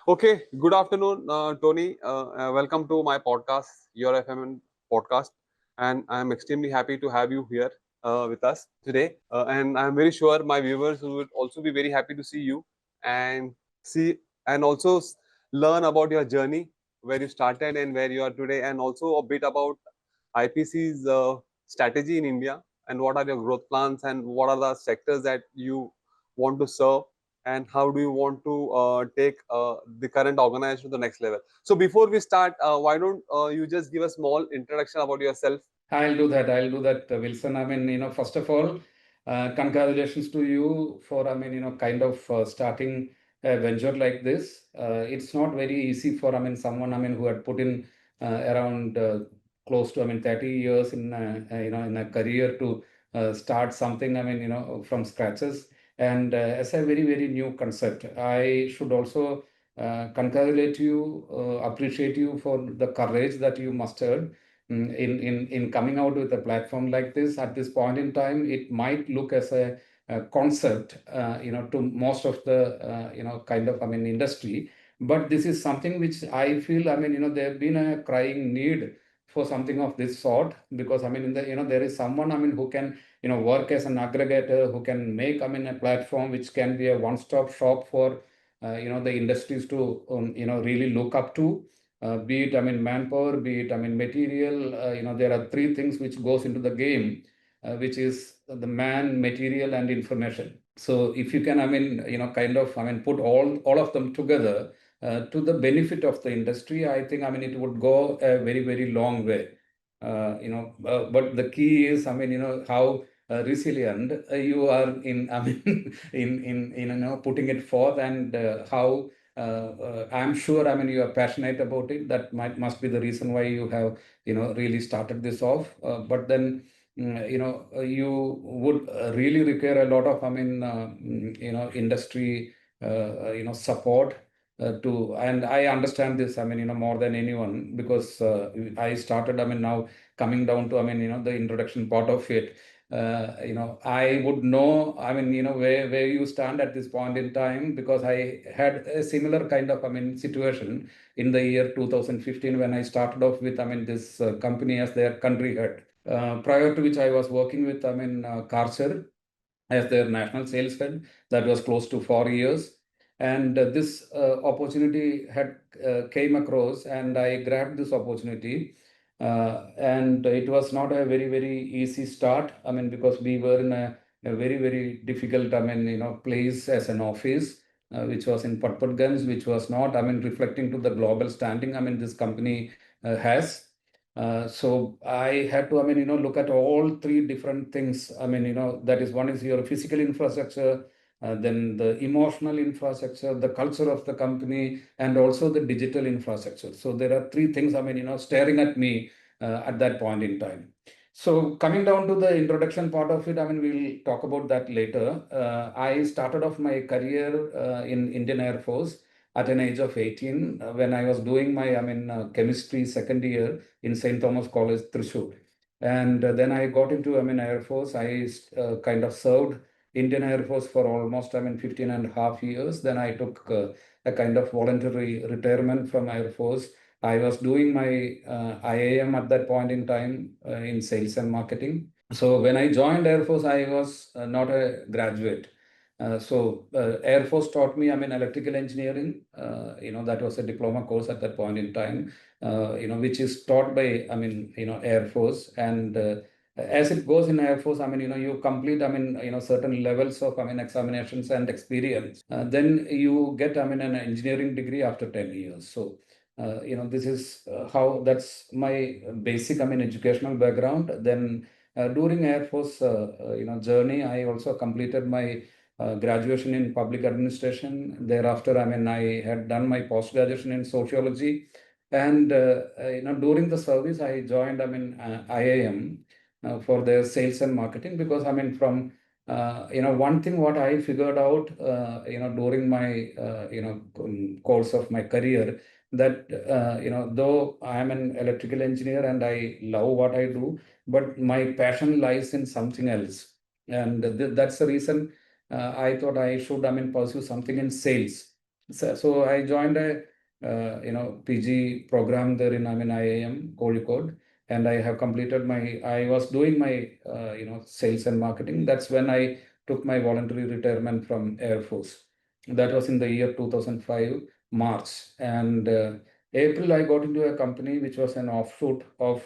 Okay, good afternoon, Tony. Welcome to my podcast, YourFM podcast, and I'm extremely happy to have you here with us today. And I'm very sure my viewers will also be very happy to see you and see and also learn about your journey, where you started and where you are today, and also a bit about IPC's strategy in India and what are your growth plans and what are the sectors that you want to serve and how do you want to take the current organization to the next level. So before we start, why don't you just give a small introduction about yourself? I'll do that. I'll do that, Wilson. First of all, congratulations to you for, kind of starting a venture like this. It's not very easy for, someone, who had put in around close to, 30 years in, in a career to start something, from scratches. And as a very, very new concept, I should also congratulate you, appreciate you for the courage that you mustered in coming out with a platform like this. At this point in time, it might look as a concept, to most of the kind of industry, but this is something which I feel, there have been a crying need for something of this sort, because in the there is someone, who can work as an aggregator, who can make a platform which can be a one-stop shop for the industries to really look up to, be it manpower, be it material. There are three things which goes into the game, which is the man, material, and information. So if you can kind of put all of them together to the benefit of the industry, I think it would go a very, very long way. But the key is how resilient you are in in putting it forth, and how I'm sure, you are passionate about it. That must be the reason why you have, really started this off. But then, you would really require a lot of, industry, support and I understand this, more than anyone, because I started, now coming down to, the introduction part of it. I would know, where you stand at this point in time, because I had a similar kind of, situation in the year 2015 when I started off with, this company as their country head. Prior to which I was working with, Karcher as their national sales head. That was close to 4 years. And this opportunity had came across, and I grabbed this opportunity. And it was not a very, very easy start. Because we were in a very, very difficult, place as an office, which was in Patparganj, which was not, reflecting to the global standing, this company has. So I had to, look at all three different things. That is, one is your physical infrastructure, then the emotional infrastructure, the culture of the company, and also the digital infrastructure. So there are three things, staring at me at that point in time. So coming down to the introduction part of it, we'll talk about that later. I started off my career in Indian Air Force at an age of 18 when I was doing my, chemistry second year in St. Thomas College, Thrissur. And then I got into, Air Force. I kind of served Indian Air Force for almost, 15 and a half years. Then I took a kind of voluntary retirement from Air Force. I was doing my IAM at that point in time in sales and marketing. So when I joined Air Force, I was not a graduate. Air Force taught me, electrical engineering. That was a diploma course at that point in time, which is taught by, Air Force. And as it goes in Air Force, you complete, certain levels of, examinations and experience. Then you get, an engineering degree after 10 years. So, this is how, that's my basic, educational background. Then during Air Force, journey, I also completed my graduation in public administration. Thereafter, I had done my post-graduation in sociology. And, during the service, I joined, IIM for their sales and marketing, because, from, one thing what I figured out, during my, course of my career, that, though I am an electrical engineer and I love what I do, but my passion lies in something else. And that's the reason I thought I should, pursue something in sales. So I joined a PG program there in IIM Kozhikode, and I have completed my. I was doing my sales and marketing. That's when I took my voluntary retirement from Air Force. That was in the year 2005 March, and April I got into a company which was an offshoot of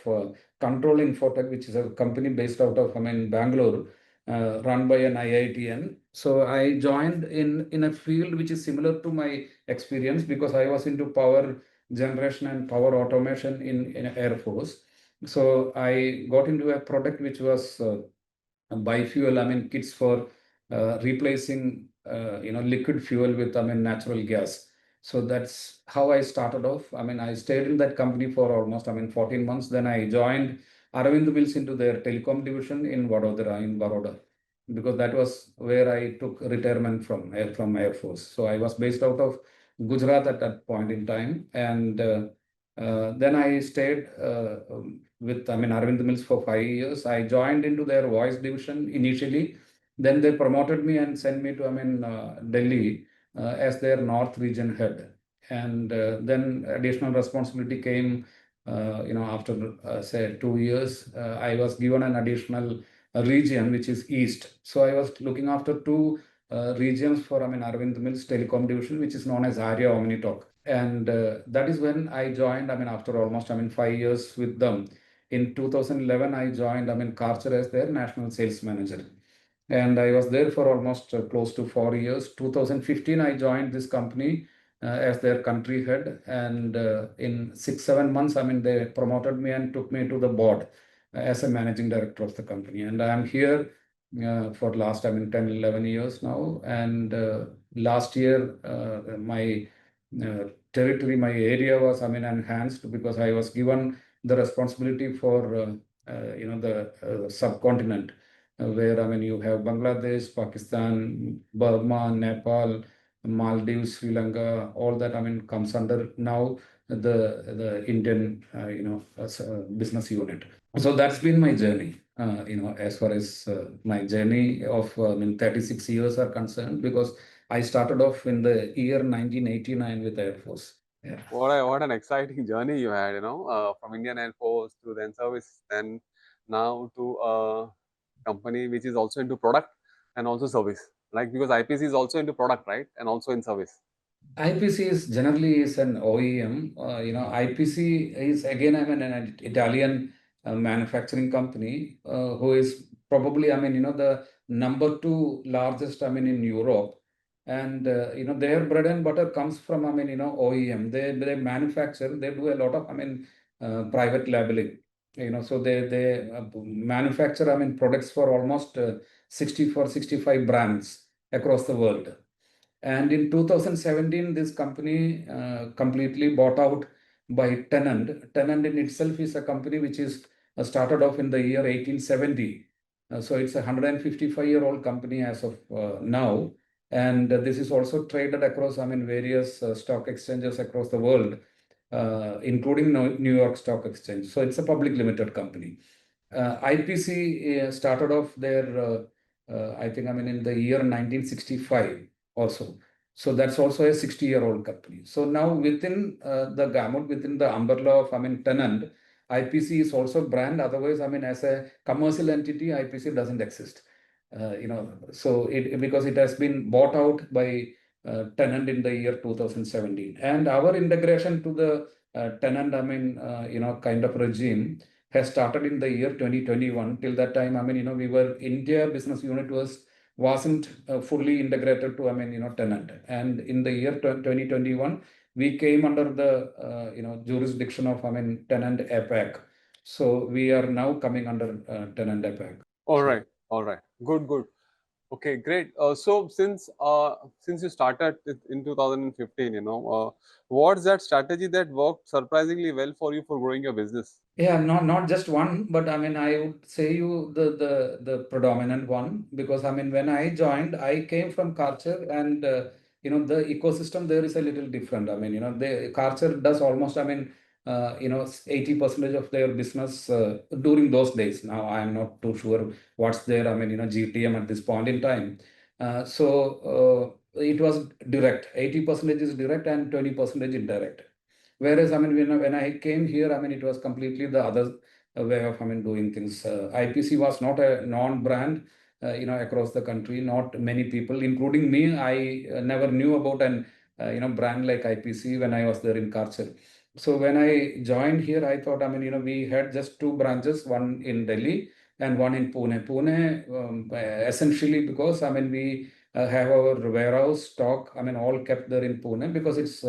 Control Infotech, which is a company based out of Bangalore, run by an IITN. So I joined in a field which is similar to my experience because I was into power generation and power automation in Air Force. So I got into a product which was biofuel, kits for replacing liquid fuel with natural gas. So that's how I started off. I stayed in that company for almost 14 months. Then I joined Aravind Mills into their telecom division in Vadodara, in Baroda, because that was where I took retirement from Air Force. So I was based out of Gujarat at that point in time, and then I stayed with Aravind Mills for 5 years. I joined into their voice division initially. Then they promoted me and sent me to Delhi as their North region head. And then additional responsibility came. After say 2 years, I was given an additional region which is East. So I was looking after two regions for Aravind Mills Telecom division, which is known as Arya Omnitalk. And that is when I joined. After almost 5 years with them, in 2011 I joined Karcher as their national sales manager, and I was there for almost close to 4 years. 2015 I joined this company as their country head, and in 6-7 months they promoted me and took me to the board as a managing director of the company, and I am here for last 10-11 years now. And last year my territory, my area was enhanced because I was given the responsibility for the subcontinent, where you have Bangladesh, Pakistan, Burma, Nepal, Maldives, Sri Lanka, all that comes under now the Indian business unit. So that's been my journey. As far as my journey of 36 years are concerned, because I started off in the year 1989 with Air Force. Yeah. What an exciting journey you had, from Indian Air Force to then service, then now to a company which is also into product and also service. Like, because IPC is also into product, right? And also in service. IPC is generally is an OEM. IPC is again an Italian manufacturing company who is probably the number two largest in Europe, and their bread and butter comes from OEM. They manufacture. They do a lot of private labeling. So they manufacture products for almost 65 brands across the world. And in 2017, this company completely bought out by Tennant. Tennant in itself is a company which is started off in the year 1870. So it's a 155-year-old company as of now. And this is also traded across various stock exchanges across the world, including New York Stock Exchange. So it's a public limited company. IPC started off their, I think, in the year 1965 also. So that's also a 60-year-old company. So now within the gamut, within the umbrella of, Tennant, IPC is also brand. Otherwise, as a commercial entity, IPC doesn't exist. So because it has been bought out by Tennant in the year 2017. And our integration to the Tennant, kind of regime has started in the year 2021. Till that time, we were India business unit wasn't fully integrated to Tennant. And in the year 2021, we came under the jurisdiction of Tennant APAC. So we are now coming under Tennant APAC. All right, all right, good. Okay, great. So since you started it in 2015, what's that strategy that worked surprisingly well for you for growing your business? Yeah, not just one, but I would say you the predominant one, because when I joined, I came from Karcher, and the ecosystem there is a little different. The Karcher does almost 80% of their business during those days. Now I am not too sure what's there. GTM at this point in time. So it was direct. 80% is direct and 20% indirect. Whereas, I mean, when I came here, I mean, it was completely the other way of, I mean, doing things. IPC was not a non-brand, across the country. Not many people, including me, I never knew about an, brand like IPC when I was there in Karchal. So when I joined here, I thought, I mean, we had just two branches, one in Delhi and one in Pune. Pune, essentially because, I mean, we have our warehouse stock, I mean, all kept there in Pune because it's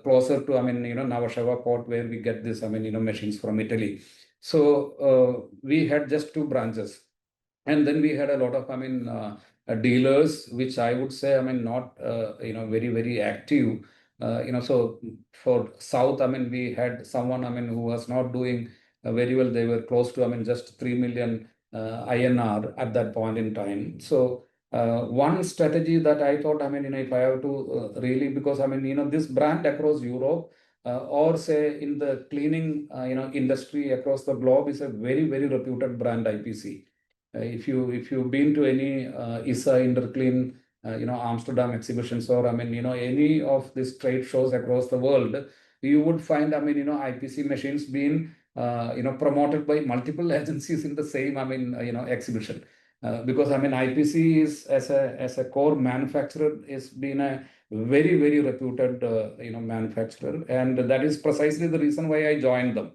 closer to, I mean, Navashava port where we get this, I mean, machines from Italy. So we had just two branches. And then we had a lot of, I mean, dealers, which I would say, I mean, not, very, very active. So for South, I mean, we had someone, I mean, who was not doing very well. They were close to, I mean, just 3 million INR at that point in time. So one strategy that I thought, I mean, if I have to really, because I mean, this brand across Europe, or say in the cleaning, industry across the globe is a very, very reputed brand, IPC. If you've been to any ISA Interclean, Amsterdam exhibitions, or I mean, any of these trade shows across the world, you would find, I mean, IPC machines being, promoted by multiple agencies in the same, I mean, exhibition. Because I mean, IPC is as a core manufacturer is been a very, very reputed, manufacturer, and that is precisely the reason why I joined them.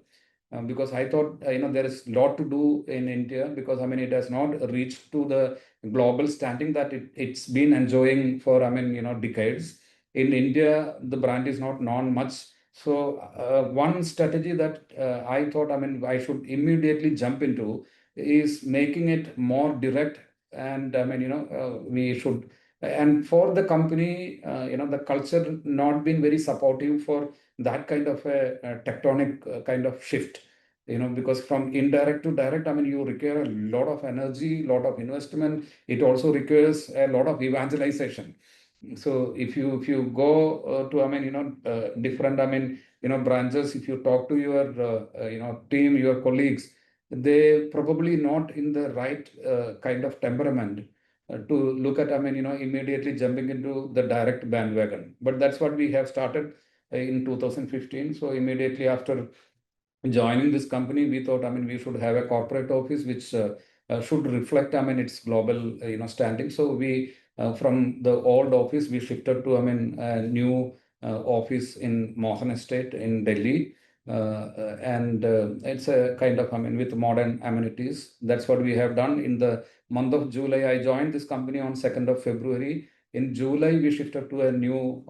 Because I thought, there is a lot to do in India, because I mean, it has not reached to the global standing that it's been enjoying for, I mean, decades. In India, the brand is not known much. So one strategy that I thought, I mean, I should immediately jump into is making it more direct. And I mean, we should, and for the company, the culture not been very supportive for that kind of a tectonic kind of shift, because from indirect to direct, I mean, you require a lot of energy, lot of investment. It also requires a lot of evangelization. So if you go to, I mean, different, I mean, branches, if you talk to your team, your colleagues, they probably not in the right kind of temperament to look at, I mean, immediately jumping into the direct bandwagon. But that's what we have started in 2015. So immediately after joining this company, we thought, I mean, we should have a corporate office which should reflect, I mean, its global, standing. So we, from the old office, we shifted to, I mean, a new office in Mohan Estate in Delhi. And it's a kind of, I mean, with modern amenities. That's what we have done. In the month of July, I joined this company on 2nd of February. In July, we shifted to a new,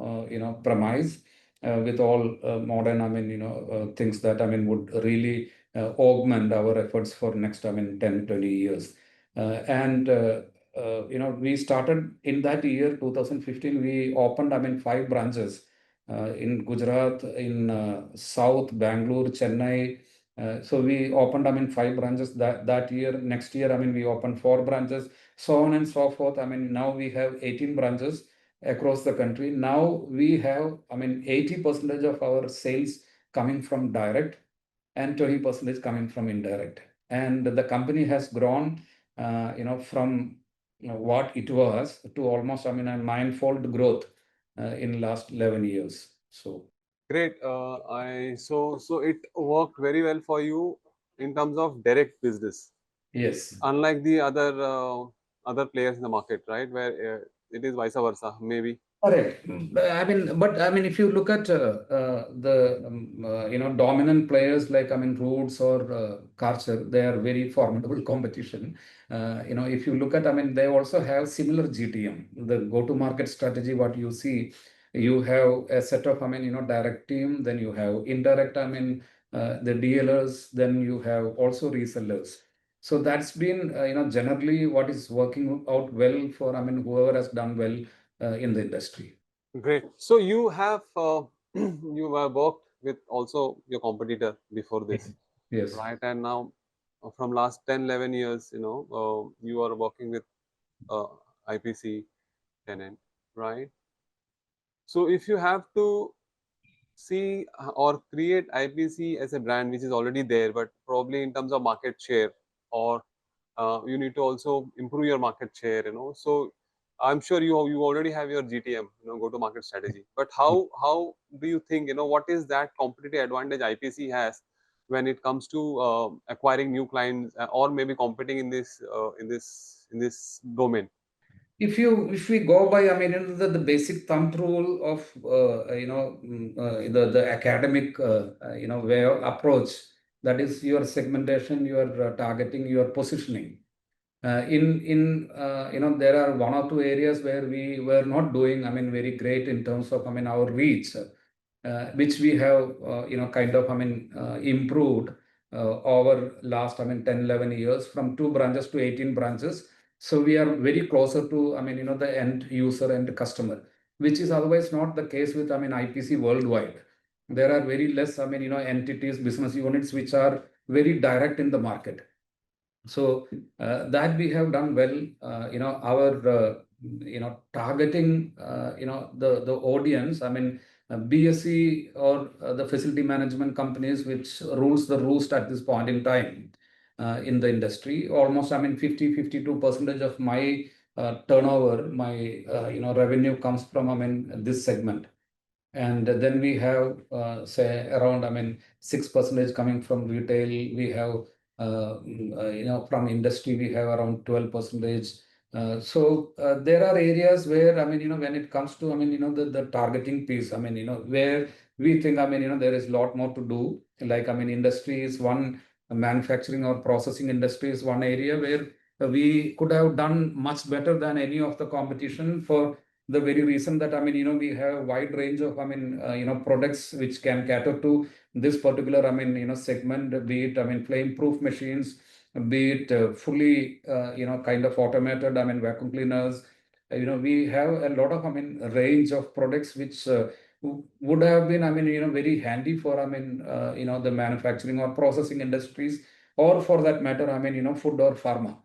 premise with all modern, I mean, things that, I mean, would really augment our efforts for next, I mean, 10, 20 years. And we started in that year, 2015, we opened, I mean, 5 branches in Gujarat, in South, Bangalore, Chennai. So we opened, I mean, 5 branches that year. Next year, I mean, we opened 4 branches, so on and so forth. I mean, now we have 18 branches across the country. Now we have, I mean, 80% of our sales coming from direct and 20% coming from indirect. And the company has grown, from what it was to almost, I mean, a ninefold growth in last 11 years. So Great. So it worked very well for you in terms of direct business, yes. unlike the other players in the market, right? Where it is vice versa, maybe. Correct. I mean, but I mean, if you look at the dominant players like, I mean, Roots or Karcher, they are very formidable competition. If you look at, I mean, they also have similar GTM. The go-to-market strategy, what you see, you have a set of, I mean, direct team, then you have indirect, I mean, the dealers, then you have also resellers. So that's been, generally what is working out well for, I mean, whoever has done well in the industry. Great. So you have you have worked with also your competitor before this, Yes, right? And now from last 10, 11 years, you are working with uh, IPC Tennant, right? So if you have to see or create IPC as a brand which is already there, but probably in terms of market share, or you need to also improve your market share, so I'm sure you already have your GTM, go to market strategy. But how do you think, what is that competitive advantage IPC has when it comes to acquiring new clients, or maybe competing in this domain? If we go by, I mean, the basic thumb rule of the academic way of approach, that is your segmentation, your targeting, your positioning. There are one or two areas where we were not doing, I mean, very great in terms of, I mean, our reach, which we have, kind of, I mean, improved over last, I mean, 10, 11 years, from 2 branches to 18 branches. So we are very closer to, I mean, the end user and customer, which is otherwise not the case with, I mean, IPC worldwide. There are very less, I mean, entities, business units, which are very direct in the market. So that we have done well. Our targeting the audience. I mean, BSc or the facility management companies, which rules the roost at this point in time in the industry. Almost, I mean, 52% of my turnover, my revenue comes from, I mean, this segment. And then we have, say, around, I mean, 6% coming from retail. We have, from industry, we have around 12%. There are areas where, I mean, when it comes to, I mean, the targeting piece, I mean, where we think, I mean, there is a lot more to do. Like, I mean, industry is one, manufacturing or processing industry is one area where we could have done much better than any of the competition, for the very reason that, I mean, we have a wide range of, I mean, products which can cater to this particular, I mean, segment, be it, I mean, flame-proof machines, be it fully, kind of automated, I mean, vacuum cleaners. We have a lot of, I mean, range of products which would have been, I mean, very handy for, I mean, the manufacturing or processing industries, or for that matter, I mean, food or pharma.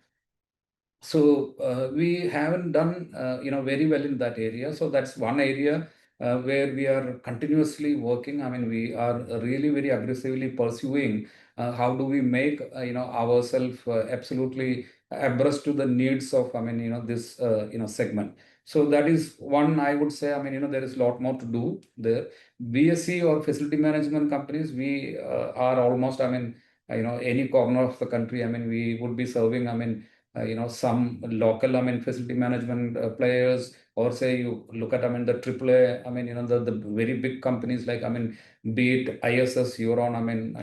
So we haven't done very well in that area. So that's one area where we are continuously working. I mean, we are really very aggressively pursuing how do we make ourselves absolutely abreast to the needs of, I mean, this segment. So that is one, I would say. I mean, there is a lot more to do there. BSc or facility management companies, we are almost, I mean, any corner of the country. I mean, we would be serving, I mean, some local, I mean, facility management players, or say you look at, I mean, the AAA, I mean, the very big companies, like, I mean, be it ISS, Euron, I mean,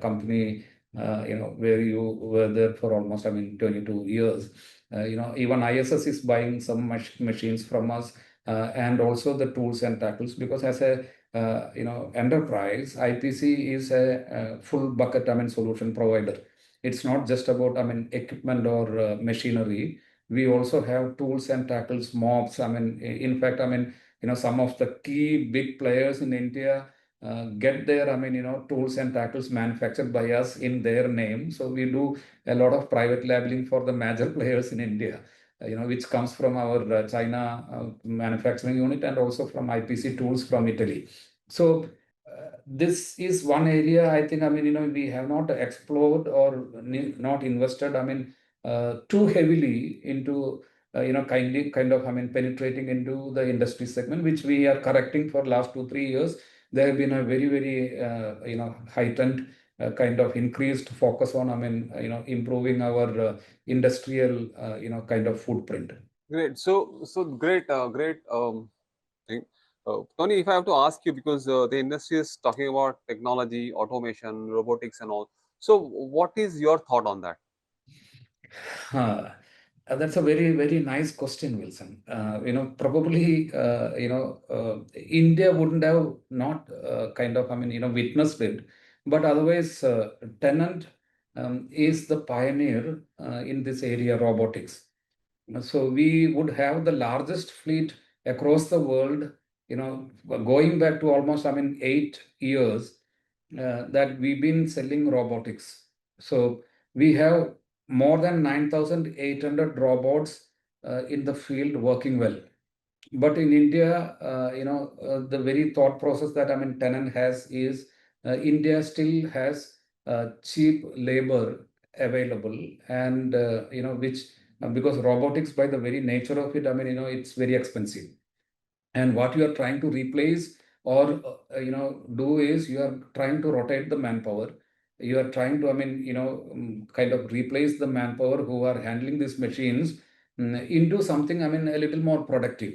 company, where you were there for almost, I mean, 22 years. Even ISS is buying some machines from us, and also the tools and tackles, because as a enterprise, IPC is a full bucket, I mean, solution provider. It's not just about, I mean, equipment or machinery. We also have tools and tackles, mops. I mean, in fact, I mean, some of the key big players in India get their, I mean, tools and tackles manufactured by us in their name. So we do a lot of private labeling for the major players in India, which comes from our China manufacturing unit, and also from IPC tools from Italy. So this is one area, I think, I mean, we have not explored or not invested, I mean, too heavily into, kind of, I mean, penetrating into the industry segment, which we are correcting for last 2, 3 years. There have been a very, very, heightened kind of increased focus on, I mean, improving our industrial, kind of footprint. Great. So great, great thing. Tony, if I have to ask you, because the industry is talking about technology, automation, robotics, and all. So, what is your thought on that? That's a very, very nice question, Wilson. Probably, India wouldn't have not kind of, I mean, witnessed it, but otherwise, Tennant is the pioneer in this area, robotics. So we would have the largest fleet across the world, going back to almost, I mean, 8 years that we've been selling robotics. So we have more than 9,800 robots in the field working well. But in India, the very thought process that, I mean, Tennant has is India still has cheap labor available, and which because robotics, by the very nature of it, I mean, it's very expensive. And what you are trying to replace or do is you are trying to rotate the manpower. You are trying to, I mean, kind of replace the manpower who are handling these machines into something, I mean, a little more productive.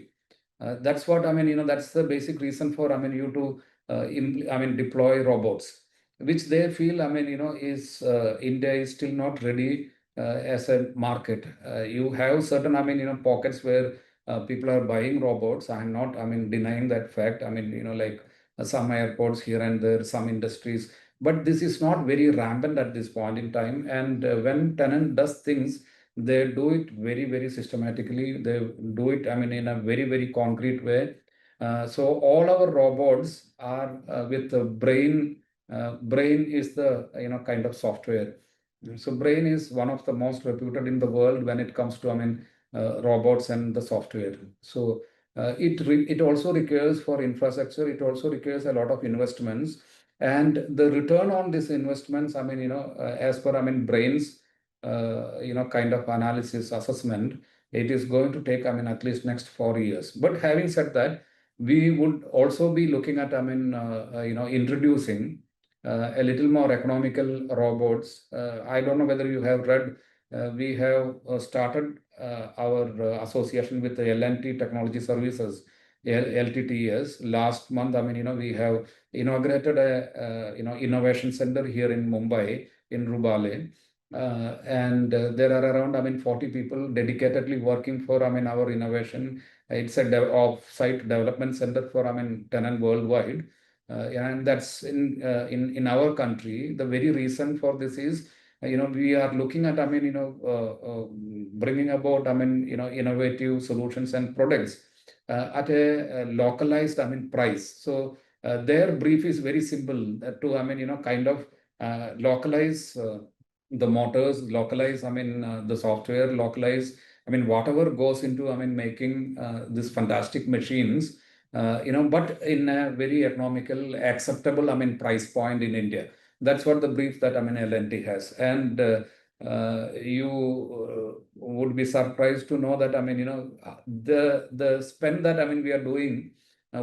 That's what I mean. That's the basic reason for, I mean, you to I mean, deploy robots, which they feel, I mean, is India is still not ready as a market. You have certain, I mean, pockets where people are buying robots. I'm not, I mean, denying that fact. I mean, like some airports here and there, some industries, but this is not very rampant at this point in time. And when Tennant does things, they do it very, very systematically. They do it, I mean, in a very, very concrete way. So all our robots are with the brain. Brain is the, kind of software. So brain is one of the most reputed in the world when it comes to, I mean, robots and the software. So it also requires for infrastructure. It also requires a lot of investments, and the return on these investments, I mean, as per, I mean, brains, kind of analysis assessment, it is going to take, I mean, at least next 4 years. But having said that, we would also be looking at, I mean, introducing a little more economical robots. I don't know whether you have read. We have started our association with the L&T Technology Services, LTTS. Last month, I mean, we have inaugurated a innovation center here in Mumbai, in Rubale. And there are around, I mean, 40 people dedicatedly working for, I mean, our innovation. It's a off-site development center for, I mean, Tennant worldwide. And that's in our country. The very reason for this is, we are looking at, I mean, bringing about, I mean, innovative solutions and products at a localized, I mean, price. So their brief is very simple to, I mean, kind of localize the motors, localize, I mean, the software, localize, I mean, whatever goes into, I mean, making these fantastic machines, but in a very economical, acceptable, I mean, price point in India. That's what the brief that, I mean, L&T has. And you would be surprised to know that, I mean, the spend that, I mean, we are doing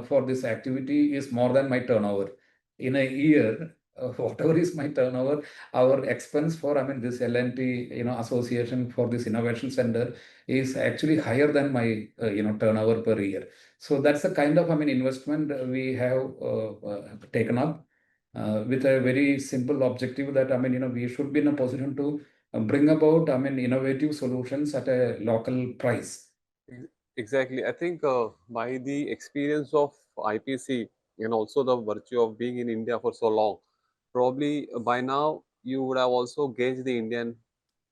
for this activity is more than my turnover. In a year, whatever is my turnover, our expense for, I mean, this L&T, association for this innovation center is actually higher than my, turnover per year. So that's the kind of, I mean, investment we have taken up with a very simple objective that, I mean, we should be in a position to bring about, I mean, innovative solutions at a local price. Exactly. I think by the experience of IPC and also the virtue of being in India for so long, probably by now you would have also gauged the Indian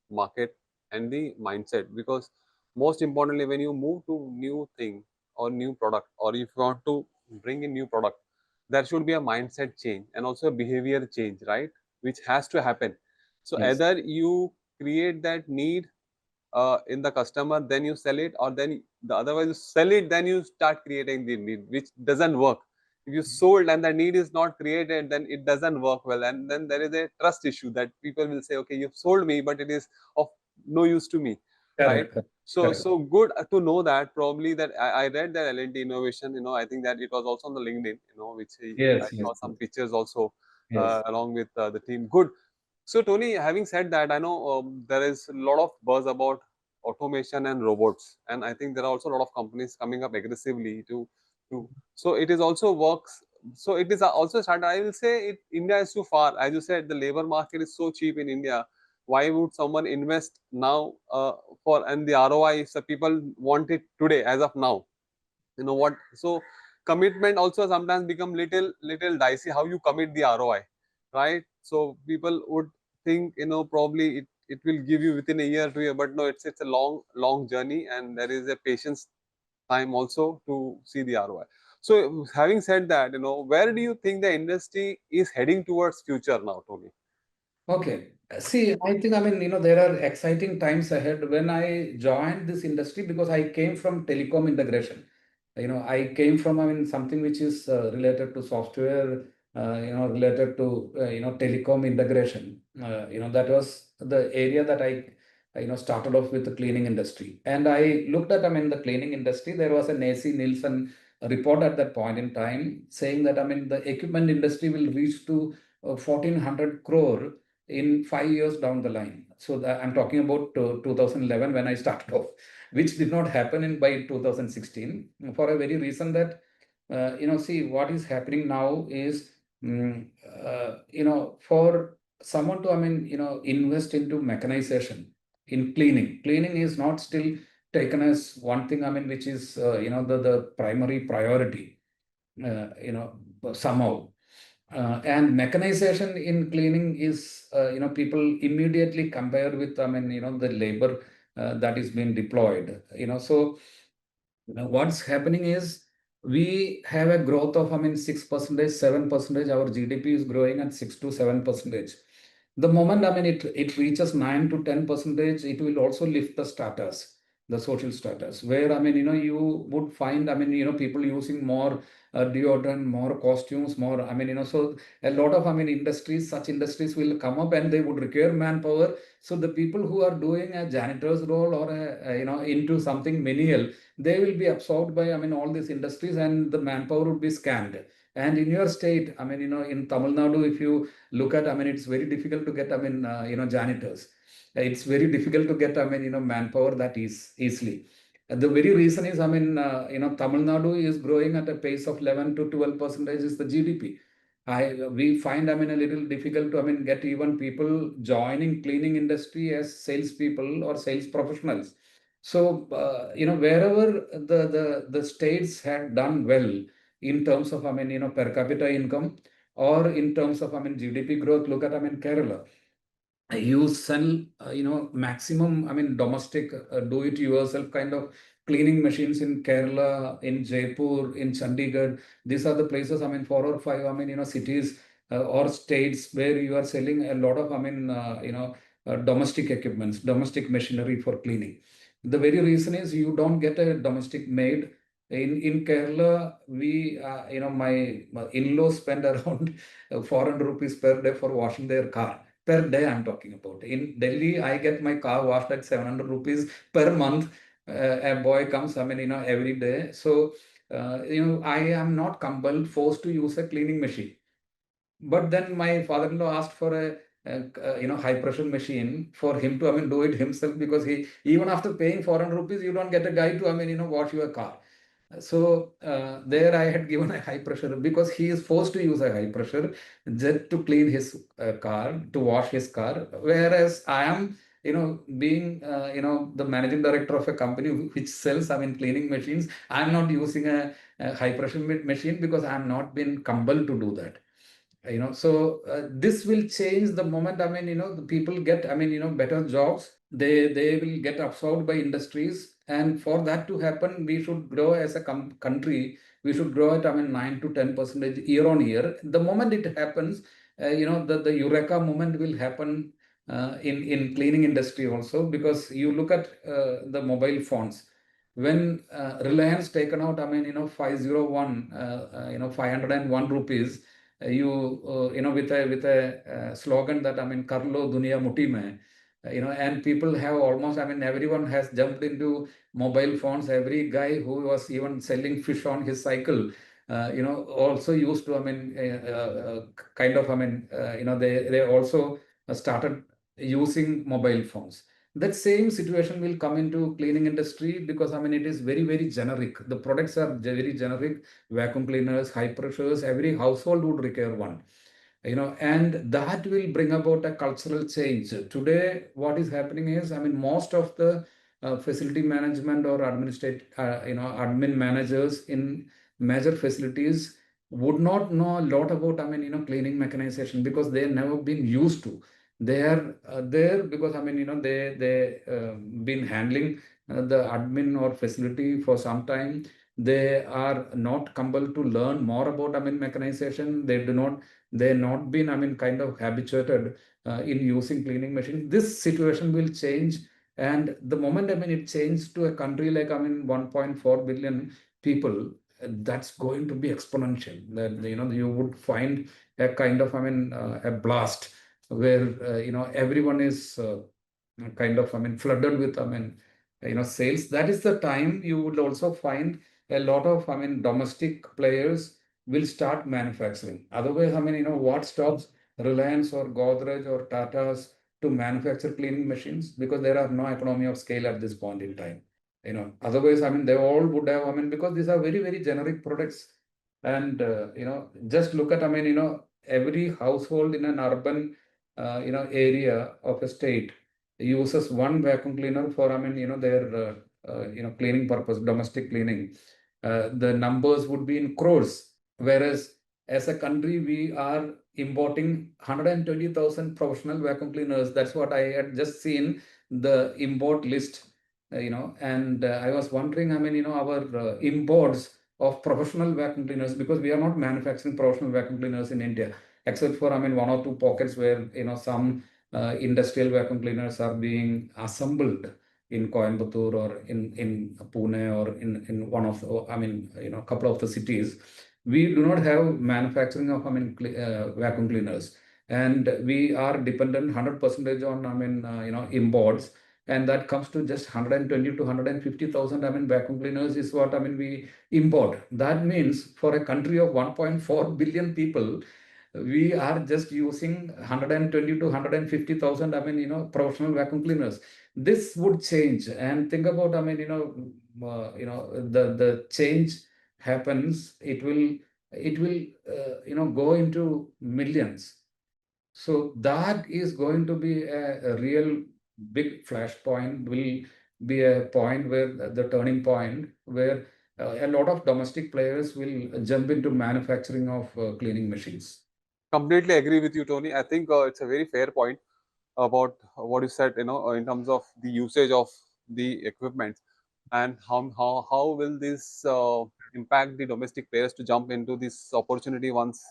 market and the mindset, because most importantly, when you move to new thing or new product, or if you want to bring in new product, there should be a mindset change and also a behavior change, right? Which has to happen. So Yes. either you create that need in the customer, then you sell it, or then the otherwise you sell it, then you start creating the need, which doesn't work. If you sold and the need is not created, then it doesn't work well, and then there is a trust issue that people will say, okay, you've sold me, but it is of no use to me, right? Correct. Correct. So good to know that. Probably that I read that L&T innovation, I think that it was also on the LinkedIn, which I Yes. Yes. saw some pictures also Yes. along with the team. Good. So Tony, having said that, I know there is a lot of buzz about automation and robots, and I think there are also a lot of companies coming up aggressively to. So it is also works. So it is also started. I will say India is too far, as you said. The labor market is so cheap in India. Why would someone invest now for, and the ROI if the people want it today as of now? You know what? So commitment also sometimes become little dicey. How you commit the ROI, right? So people would think, probably it will give you within a year, 2 year, but no, it's a long journey, and there is a patience time also to see the ROI. So having said that, where do you think the industry is heading towards future now, Tony? Okay. See, I think, I mean, there are exciting times ahead. When I joined this industry, because I came from telecom integration, I came from, I mean, something which is related to software, related to, telecom integration. That was the area that I started off with the cleaning industry. And I looked at, the cleaning industry. There was an AC Nielsen report at that point in time saying that, the equipment industry will reach to 1400 crore in 5 years down the line. So I'm talking about 2011 when I started off, which did not happen in by 2016 for a very reason that, see what is happening now is, for someone to, invest into mechanization in cleaning. Cleaning is not still taken as one thing, which is, the primary priority, somehow. And mechanization in cleaning is, people immediately compare with, the labor that is being deployed, So what's happening is we have a growth of, 6%, 7%. Our GDP is growing at 6 to 7%. The moment, it reaches 9 to 10%, it will also lift the status, the social status, where, you would find, people using more deodorant, more costumes, more, so a lot of, industries, such industries will come up and they would require manpower. So the people who are doing a janitor's role or into something menial, they will be absorbed by, all these industries, and the manpower would be scanned. And in your state, in Tamil Nadu, if you look at, it's very difficult to get, janitors. It's very difficult to get, manpower that is easily. The very reason is, Tamil Nadu is growing at a pace of 11 to 12% is the GDP. We find, a little difficult to, get even people joining cleaning industry as salespeople or sales professionals. So, wherever the states have done well in terms of, per capita income or in terms of, GDP growth, look at, Kerala. You sell, maximum, domestic, do it yourself kind of cleaning machines in Kerala, in Jaipur, in Chandigarh. These are the places, 4 or 5, cities or states where you are selling a lot of, domestic equipments, domestic machinery for cleaning. The very reason is you don't get a domestic maid. In Kerala, we, my in-laws spend around 400 rupees per day for washing their car. Per day, I'm talking about. In Delhi, I get my car washed at 700 rupees per month. A boy comes, every day. So, I am not compelled, forced to use a cleaning machine. But then my father-in-law asked for a high pressure machine for him to, do it himself, because he, even after paying 400 rupees, you don't get a guy to, wash your car. So there I had given a high pressure, because he is forced to use a high pressure jet to clean his car, to wash his car. Whereas I am, being, the managing director of a company which sells, cleaning machines, I'm not using a high pressure machine because I'm not been compelled to do that. So this will change the moment, the people get, better jobs. They will get absorbed by industries. And for that to happen, we should grow as a country. We should grow at, 9 to 10% year on year. The moment it happens, the Eureka moment will happen in cleaning industry also, because you look at the mobile phones. When Reliance taken out, 501, 501 rupees, with a slogan that, kar lo duniya mutti mein, and people have almost, everyone has jumped into mobile phones. Every guy who was even selling fish on his cycle, also used to, kind of, they also started using mobile phones. That same situation will come into cleaning industry, because, it is very, very generic. The products are very generic. Vacuum cleaners, high pressures, every household would require one. And that will bring about a cultural change. Today, what is happening is, most of the facility management or admin managers in major facilities would not know a lot about, cleaning mechanization, because they have never been used to. They are there because, they been handling the admin or facility for some time. They are not compelled to learn more about, mechanization. They're not been, kind of habituated in using cleaning machines. This situation will change. And the moment, it changed to a country like, 1.4 billion people, that's going to be exponential. That, you would find a kind of, a blast where, everyone is kind of, I mean, flooded with, I mean, sales. That is the time you would also find a lot of, I mean, domestic players will start manufacturing. Otherwise, I mean, what stops Reliance or Godrej or Tata's to manufacture cleaning machines? Because there are no economy of scale at this point in time. Otherwise, I mean, they all would have, I mean, because these are very, very generic products. And, just look at, I mean, every household in an urban, area of a state uses one vacuum cleaner for, I mean, their, cleaning purpose, domestic cleaning. The numbers would be in crores. Whereas as a country, we are importing 120,000 professional vacuum cleaners. That's what I had just seen the import list, and I was wondering, I mean, our imports of professional vacuum cleaners, because we are not manufacturing professional vacuum cleaners in India, except for, I mean, one or two pockets where, some industrial vacuum cleaners are being assembled in Coimbatore or in Pune or in one of the, I mean, a couple of the cities. We do not have manufacturing of, I mean, vacuum cleaners, and we are dependent 100% on, I mean, imports, and that comes to just 120 to 150,000, I mean, vacuum cleaners is what, I mean, we import. That means for a country of 1.4 billion people, we are just using 120 to 150,000, I mean, professional vacuum cleaners. This would change. And think about, I mean, the change happens, it will go into millions. So that is going to be a real big flashpoint, will be a point where the turning point where a lot of domestic players will jump into manufacturing of cleaning machines. Completely agree with you, Tony. I think it's a very fair point about what you said, in terms of the usage of the equipment, and how will this impact the domestic players to jump into this opportunity once.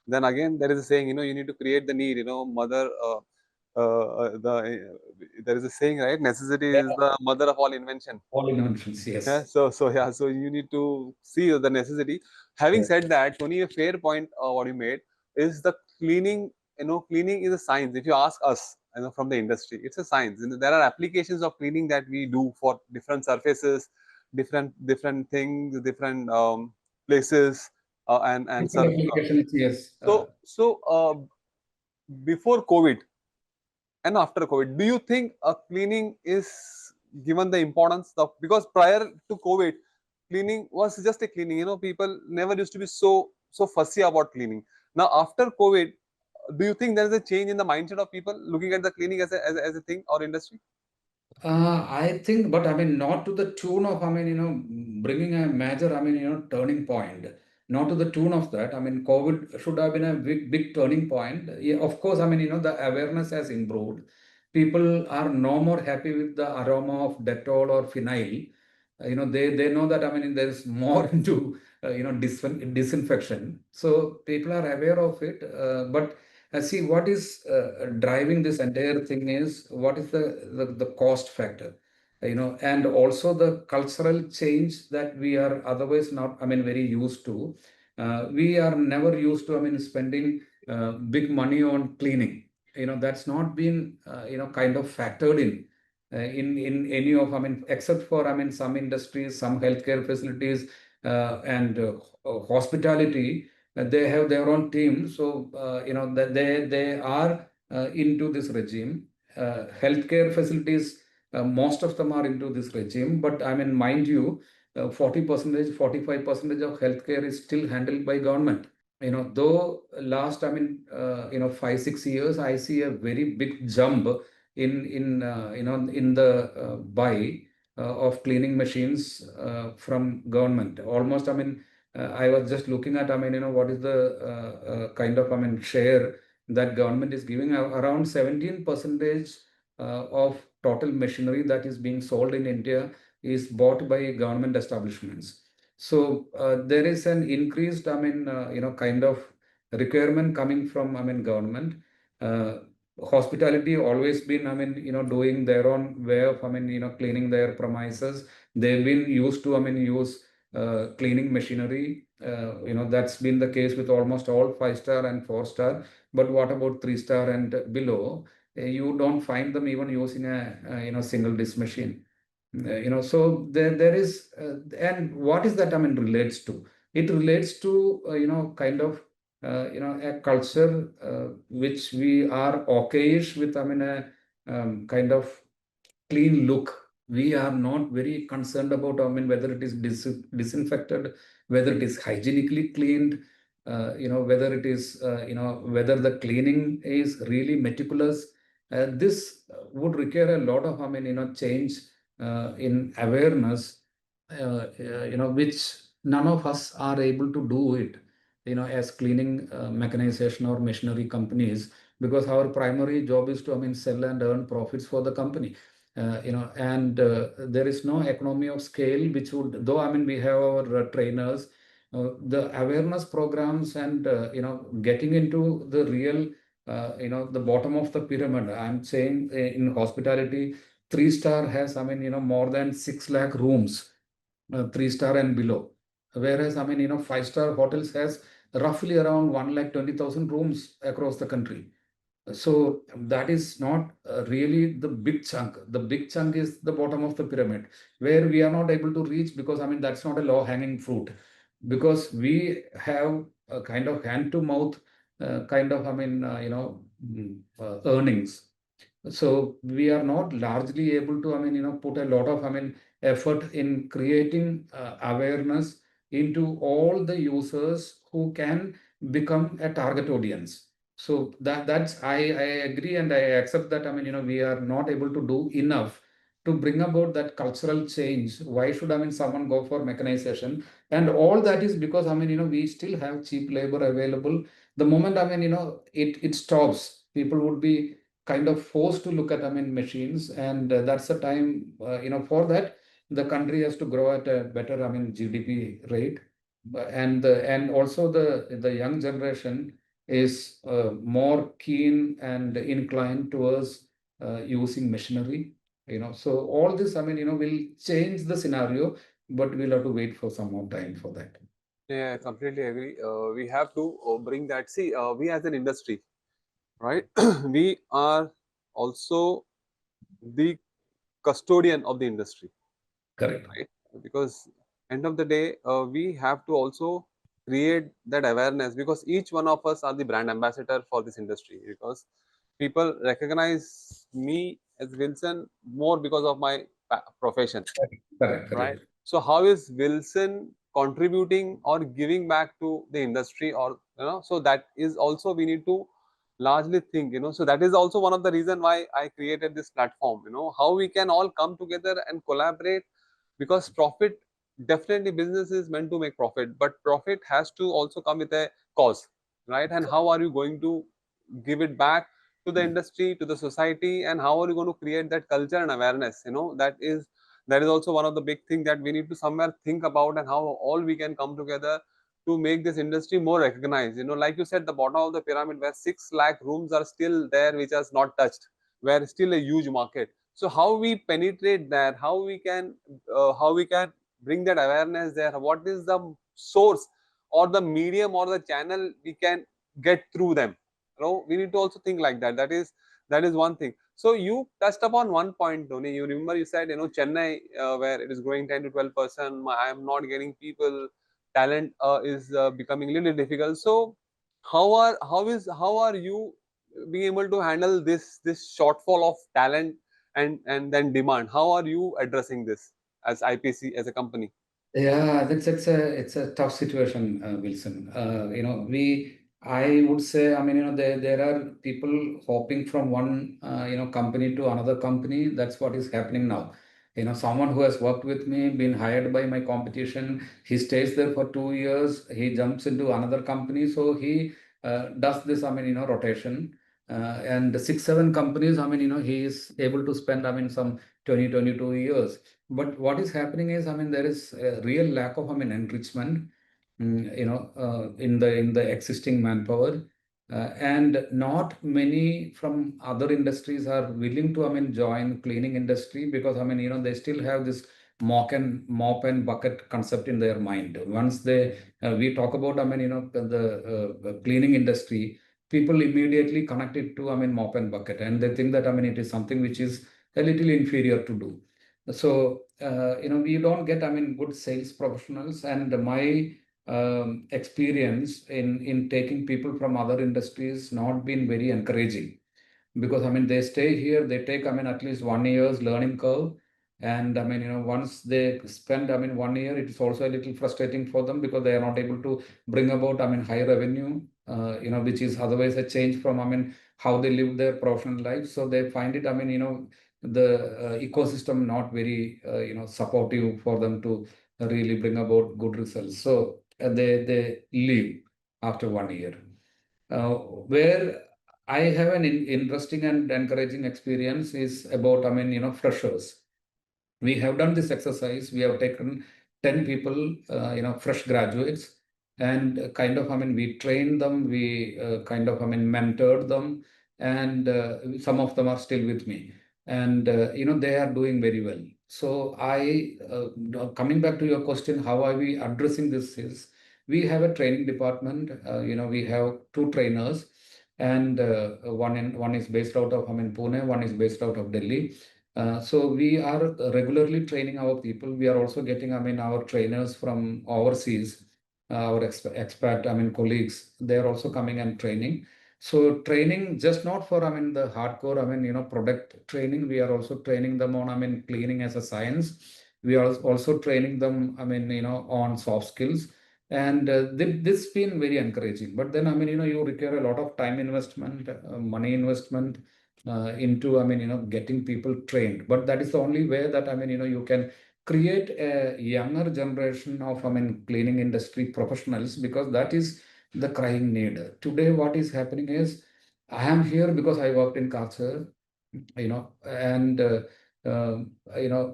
Then again, there is a saying, you need to create the need, mother. There is a saying, right? Necessity Yeah, is the mother of all invention. all inventions, Yeah, yes. so you need to see the necessity. Having Yeah. said that, Tony, a fair point what you made is the cleaning. Cleaning is a science. If you ask us, from the industry, it's a science. There are applications of cleaning that we do for different surfaces, different things, different places, and Different applications, yes. before COVID and after COVID, do you think cleaning is given the importance of, because prior to COVID, cleaning was just a cleaning. People never used to be so fussy about cleaning. Now after COVID, do you think there is a change in the mindset of people looking at the cleaning as a thing or industry? I think, but I mean, not to the tune of, I mean, bringing a major, I mean, turning point. Not to the tune of that. I mean, COVID should have been a big, big turning point. Yeah, of course, I mean, the awareness has improved. People are no more happy with the aroma of Dettol or phenyl. They know that, I mean, there is more into, disinfection. So people are aware of it. But see, what is driving this entire thing is what is the cost factor, and also the cultural change that we are otherwise not, I mean, very used to. We are never used to, I mean, spending big money on cleaning. That's not been, kind of factored in any of, I mean, except for, I mean, some industries, some healthcare facilities, and hospitality. They have their own team, so that they are into this regime. Healthcare facilities, most of them are into this regime, but I mean, mind you, 40%, 45% of healthcare is still handled by government. Though last, I mean, 5 6 years, I see a very big jump in the buy of cleaning machines from government. Almost, I mean, I was just looking at, I mean, what is the kind of, I mean, share that government is giving. Around 17% of total machinery that is being sold in India is bought by government establishments. So there is an increased, I mean, kind of requirement coming from, I mean, government. Uh, Hospitality always been, I mean, doing their own way of, I mean, cleaning their premises. They've been used to, I mean, use cleaning machinery. That's been the case with almost all 5-star and 4-star. But what about 3-star and below? you don't find them even using a single disk machine. So there is, and what is that, relates to? It relates to, kind of, a culture which we are okayish with, a kind of clean look. We are not very concerned about, whether it is disinfected, whether it is hygienically cleaned, whether it is, whether the cleaning is really meticulous. This would require a lot of, change in awareness, which none of us are able to do it, as cleaning mechanization or machinery companies, because our primary job is to, sell and earn profits for the company. And there is no economy of scale, which would, though, we have our trainers, the awareness programs and, getting into the real, the bottom of the pyramid. I'm saying in hospitality, three-star has, more than 6 lakh rooms, three-star and below. Whereas, five-star hotels has roughly around 1,20,000 rooms across the country. So that is not really the big chunk. The big chunk is the bottom of the pyramid, where we are not able to reach, because that's not a low hanging fruit, because we have a kind of hand to mouth kind of, earnings. So we are not largely able to, put a lot of, effort in creating awareness into all the users who can become a target audience. So I agree and I accept that, we are not able to do enough to bring about that cultural change. Why should, someone go for mechanization? And all that is because, we still have cheap labor available. The moment, it stops, people would be kind of forced to look at, machines, and that's the time, for that, the country has to grow at a better, GDP rate. And also the young generation is more keen and inclined towards using machinery. So all this, will change the scenario, but we'll have to wait for some more time for that. Yeah, I completely agree. We have to bring that. See, we as an industry, right? We are also the custodian of the industry, Correct. right? Because end of the day, we have to also create that awareness, because each one of us are the brand ambassador for this industry, because people recognize me as Wilson more because of my profession, Correct. right? Correct. So how is Wilson contributing or giving back to the industry, or so that is also we need to largely think, so that is also one of the reason why I created this platform, how we can all come together and collaborate, because profit, definitely business is meant to make profit, but profit has to also come with a cause, right? And how are you going to give it back to the industry, to the society, and how are you going to create that culture and awareness, that is also one of the big things that we need to somewhere think about, and how all we can come together to make this industry more recognized. Like you said, the bottom of the pyramid, where 6 lakh rooms are still there which has not touched, where still a huge market. So how we penetrate that, how we can bring that awareness there, what is the source or the medium or the channel we can get through them. We need to also think like that. That is one thing. So you touched upon one point, Tony. You remember you said, Chennai, where it is growing 10 to 12%. I am not getting people. Talent is becoming a little difficult. So how are you being able to handle this shortfall of talent and then demand? How are you addressing this as IPC, as a company? Yeah, it's a tough situation, Wilson. I would say, there are people hopping from one company to another company. That's what is happening now. Someone who has worked with me, been hired by my competition, he stays there for 2 years, he jumps into another company, so he does this, rotation. And 6, 7 companies, he is able to spend, some 20, 22 years. But what is happening is, there is a real lack of, enrichment, in the existing manpower, and not many from other industries are willing to, join cleaning industry, because, they still have this mop and bucket concept in their mind. Once we talk about, the cleaning industry. people immediately connect it to, I mean, mop and bucket, and they think that, I mean, it is something which is a little inferior to do. So, we don't get, I mean, good sales professionals. And my experience in taking people from other industries not been very encouraging, because, I mean, they stay here, they take, I mean, at least 1 year's learning curve. And, I mean, once they spend, I mean, 1 year, it is also a little frustrating for them, because they are not able to bring about, I mean, high revenue, which is otherwise a change from, I mean, how they live their professional life. So they find it, I mean, the ecosystem not very, supportive for them to really bring about good results. So they leave after 1 year. Where I have an interesting and encouraging experience is about, I mean, freshers. We have done this exercise. We have taken 10 people, fresh graduates, and kind of, I mean, we trained them, we kind of, I mean, mentored them, and some of them are still with me. And, they are doing very well. So coming back to your question, how are we addressing this is, we have a training department, we have two trainers, and one is based out of, I mean, Pune, one is based out of Delhi. So we are regularly training our people. We are also getting, I mean, our trainers from overseas, our expat, I mean, colleagues. They are also coming and training. So training just not for, I mean, the hardcore, I mean, product training. We are also training them on, I mean, cleaning as a science. We are also training them, I mean, on soft skills. And this been very encouraging. But then, I mean, you require a lot of time investment, money investment, into, I mean, getting people trained. But that is the only way that, I mean, you can create a younger generation of, I mean, cleaning industry professionals, because that is the crying need. Today, what is happening is, I am here because I worked in Chazhoor, and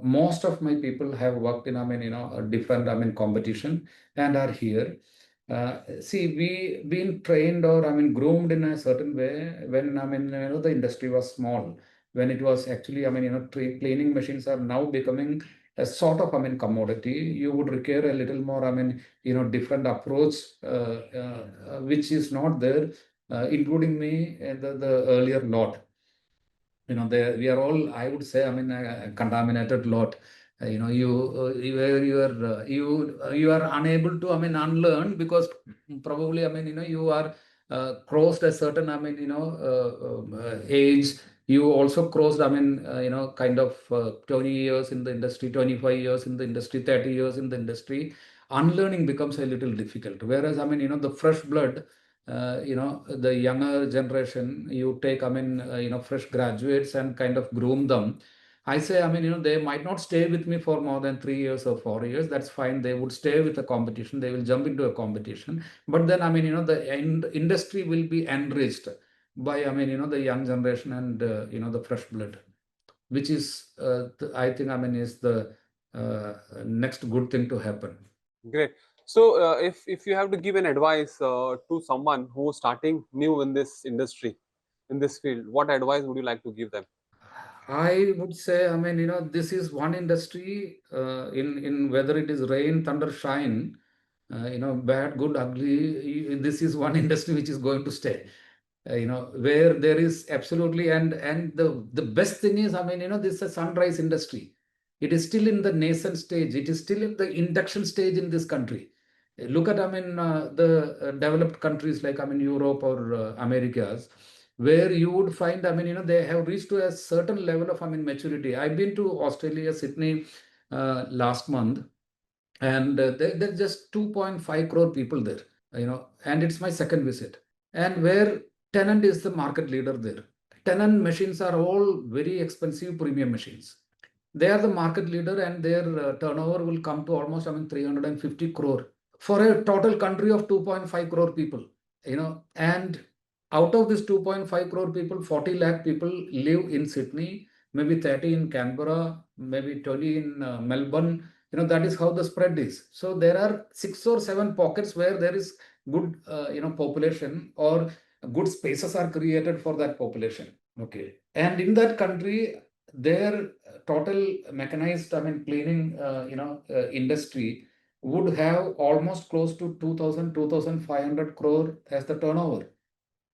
most of my people have worked in, I mean, a different, I mean, competition, and are here. See, we been trained, or, I mean, groomed in a certain way when, I mean, the industry was small. When it was actually, I mean, cleaning machines are now becoming a sort of, I mean, commodity. You would require a little more, I mean, different approach, which is not there, including me, the earlier lot. We are all, I would say, I mean, a contaminated lot. You are unable to, I mean, unlearn, because probably, I mean, you are crossed a certain, I mean, age. You also crossed, I mean, kind of 20 years in the industry, 25 years in the industry, 30 years in the industry. Unlearning becomes a little difficult. Whereas, I mean, the fresh blood, the younger generation, you take, I mean, fresh graduates and kind of groom them. I say, I mean, they might not stay with me for more than 3 years or 4 years. That's fine. They would stay with a competition. They will jump into a competition. But then, I mean, the industry will be enriched by, I mean, the young generation and, the fresh blood, which is, I think, I mean, is the next good thing to happen. Great. So, if you have to give an advice to someone who's starting new in this industry, in this field, what advice would you like to give them? I would say, I mean, this is one industry, in whether it is rain, thunder, shine, bad, good, ugly. This is one industry which is going to stay. Where there is absolutely, and the best thing is, I mean, this is a sunrise industry. It is still in the nascent stage. It is still in the induction stage in this country. Look at, I mean, the developed countries like, I mean, Europe or Americas, where you would find, I mean, they have reached to a certain level of, I mean, maturity. I've been to Australia, Sydney, last month, and there's just 2.5 crore people there, and it's my second visit. And where Tennant is the market leader there. Tennant machines are all very expensive premium machines. They are the market leader, and their turnover will come to almost, I mean, 350 crore for a total country of 2.5 crore people. And out of this 2.5 crore people, 40 lakh people live in Sydney, maybe 30 in Canberra, maybe 20 in Melbourne. That is how the spread is. So there are 6 or 7 pockets where there is good, population, or good spaces are created for that population. Okay. And in that country, their total mechanized, I mean, cleaning, industry would have almost close to 2,000, 2,500 crore as the turnover.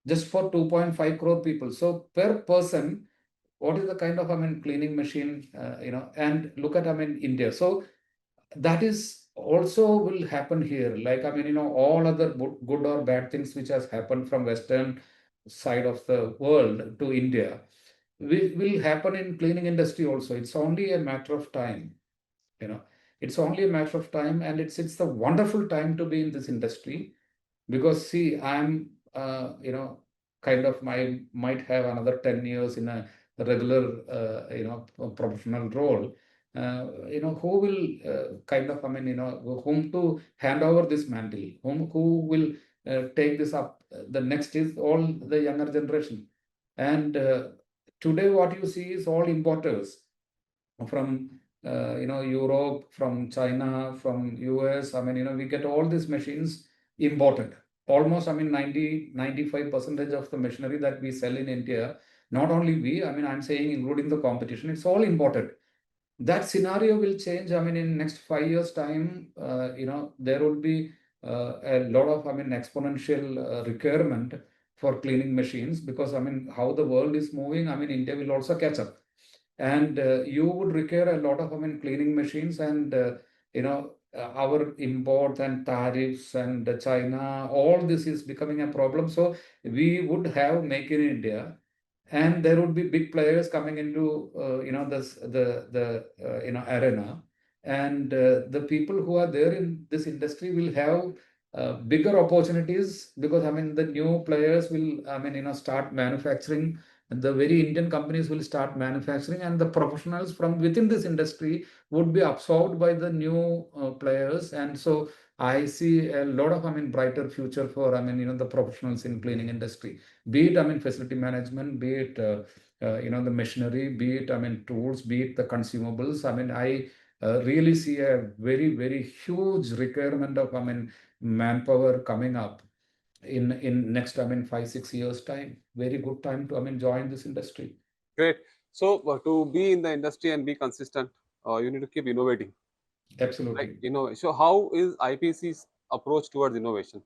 just for 2.5 crore people. So per person, what is the kind of, I mean, cleaning machine, and look at, I mean, India. So that is also will happen here. Like, I mean, all other good or bad things which has happened from Western side of the world to India will happen in cleaning industry also. It's only a matter of time, you know. It's only a matter of time, and it's the wonderful time to be in this industry because see, I'm kind of might have another 10 years in a regular professional role. Who will kind of, I mean, whom to hand over this mantle, who will take this up. The next is all the younger generation. And today what you see is all importers from Europe, from China, from US. I mean, we get all these machines imported. Almost, I mean, 95% of the machinery that we sell in India, not only we, I mean, I'm saying including the competition, it's all imported. That scenario will change. I mean, in next 5 years time, there will be a lot of, I mean, exponential requirement for cleaning machines, because I mean, how the world is moving, I mean, India will also catch up. And you would require a lot of, I mean, cleaning machines. And our import and tariffs and China, all this is becoming a problem. So we would have make in India, and there would be big players coming into this the arena. And the people who are there in this industry will have bigger opportunities, because I mean, the new players will, I mean, start manufacturing. The very Indian companies will start manufacturing, and the professionals from within this industry would be absorbed by the new players. And so I see a lot of, I mean, brighter future for, I mean, the professionals in cleaning industry. Be it, I mean, facility management, be it the machinery, be it, I mean, tools, be it the consumables. I mean, I really see a very, very huge requirement of, I mean, manpower coming up in next, I mean, 5 6 years time. Very good time to, I mean, join this industry. Great. So to be in the industry and be consistent, you need to keep innovating. Like, Absolutely. so how is IPC's approach towards innovation?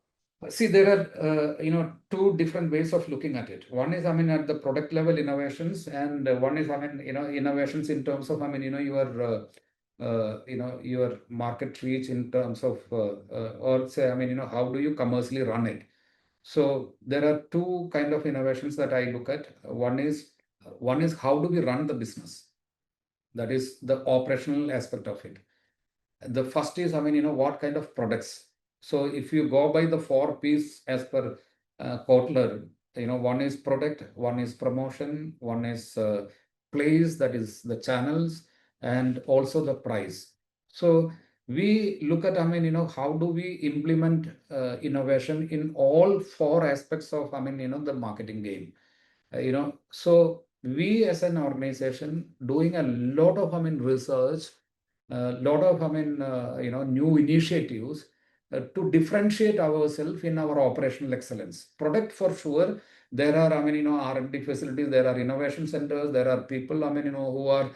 See, there are two different ways of looking at it. One is, I mean, at the product level innovations, and one is, I mean, innovations in terms of, I mean, your market reach in terms of, or say, I mean, how do you commercially run it? So there are two kind of innovations that I look at. One is how do we run the business? That is the operational aspect of it. The first is, I mean, what kind of products. So if you go by the 4 Ps as per Kotler, one is product, one is promotion, one is place, that is the channels, and also the price. So we look at, I mean, how do we implement innovation in all 4 aspects of, I mean, the marketing game. So we as an organization doing a lot of, I mean, research, a lot of, I mean, new initiatives to differentiate ourselves in our operational excellence. Product for sure. There are, I mean, R&D facilities, there are innovation centers, there are people, I mean, who are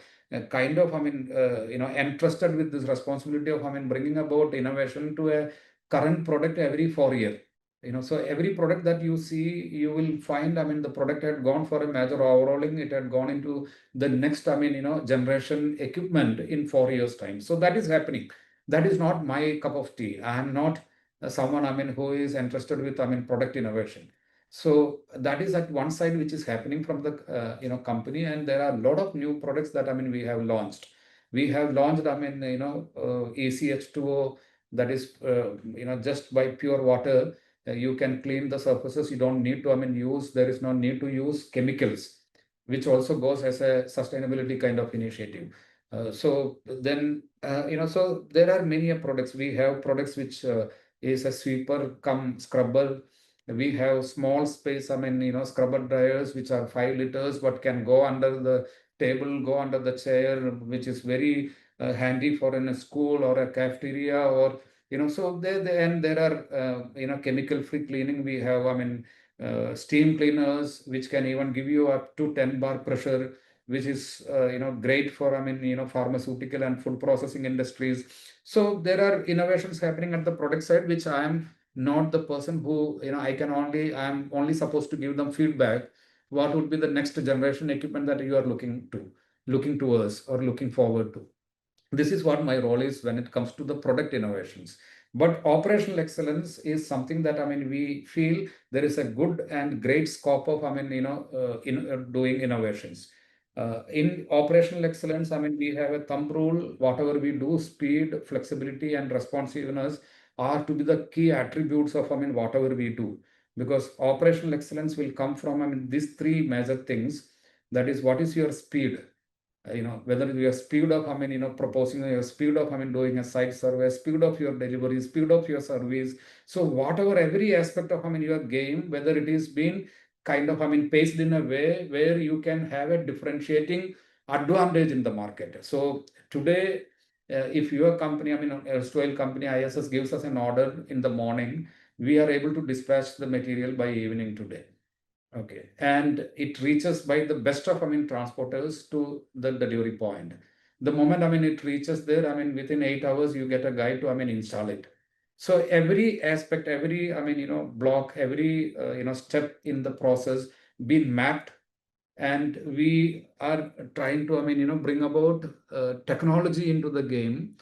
kind of, I mean, entrusted with this responsibility of, I mean, bringing about innovation to a current product every 4 years. So every product that you see, you will find, I mean, the product had gone for a major overhauling. It had gone into the next, I mean, generation equipment in 4 years time. So that is happening. That is not my cup of tea. I am not someone, I mean, who is interested with, I mean, product innovation. So that is at one side which is happening from the company. And there are a lot of new products that, I mean, we have launched. We have launched, I mean, ec-H₂O, that is just by pure water you can clean the surfaces. You don't need to, I mean, there is no need to use chemicals, which also goes as a sustainability kind of initiative. So then, so there are many products. We have products which is a sweeper cum scrubber. We have small space, I mean, scrubber dryers, which are 5 liters, but can go under the table, go under the chair, which is very handy for in a school or a cafeteria, or so there are chemical free cleaning. We have, I mean, steam cleaners which can even give you up to 10 bar pressure, which is great for, I mean, pharmaceutical and food processing industries. So there are innovations happening at the product side, which I am not the person who, I'm only supposed to give them feedback. What would be the next generation equipment that you are looking towards or looking forward to? This is what my role is when it comes to the product innovations. But operational excellence is something that, we feel there is a good and great scope of, doing innovations. In operational excellence, we have a thumb rule: whatever we do, speed, flexibility, and responsiveness are to be the key attributes of, whatever we do. Because operational excellence will come from, these three major things. That is, what is your speed? Whether your speed of, proposing your speed of, doing a site survey, speed of your delivery, speed of your service. So whatever, every aspect of, your game, whether it is being kind of, paced in a way where you can have a differentiating advantage in the market. So today, if your company, a steel company, ISS gives us an order in the morning, we are able to dispatch the material by evening today. Okay, and it reaches by the best of, transporters to the delivery point. The moment, it reaches there, within 8 hours, you get a guy to, install it. So every aspect, every, block, every, step in the process been mapped, and we are trying to, bring about technology into the game,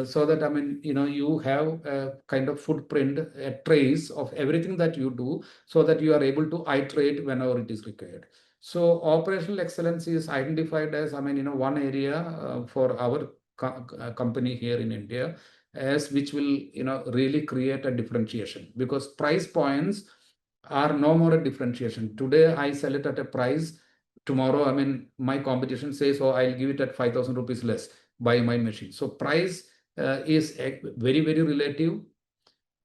so that, you have a kind of footprint, a trace of everything that you do, so that you are able to iterate whenever it is required. So operational excellence is identified as, one area for our company here in India, as which will, really create a differentiation, because price points are no more a differentiation. Today I sell it at a price. Tomorrow, my competition says, oh, I'll give it at 5,000 rupees less, buy my machine. So price is very, very relative.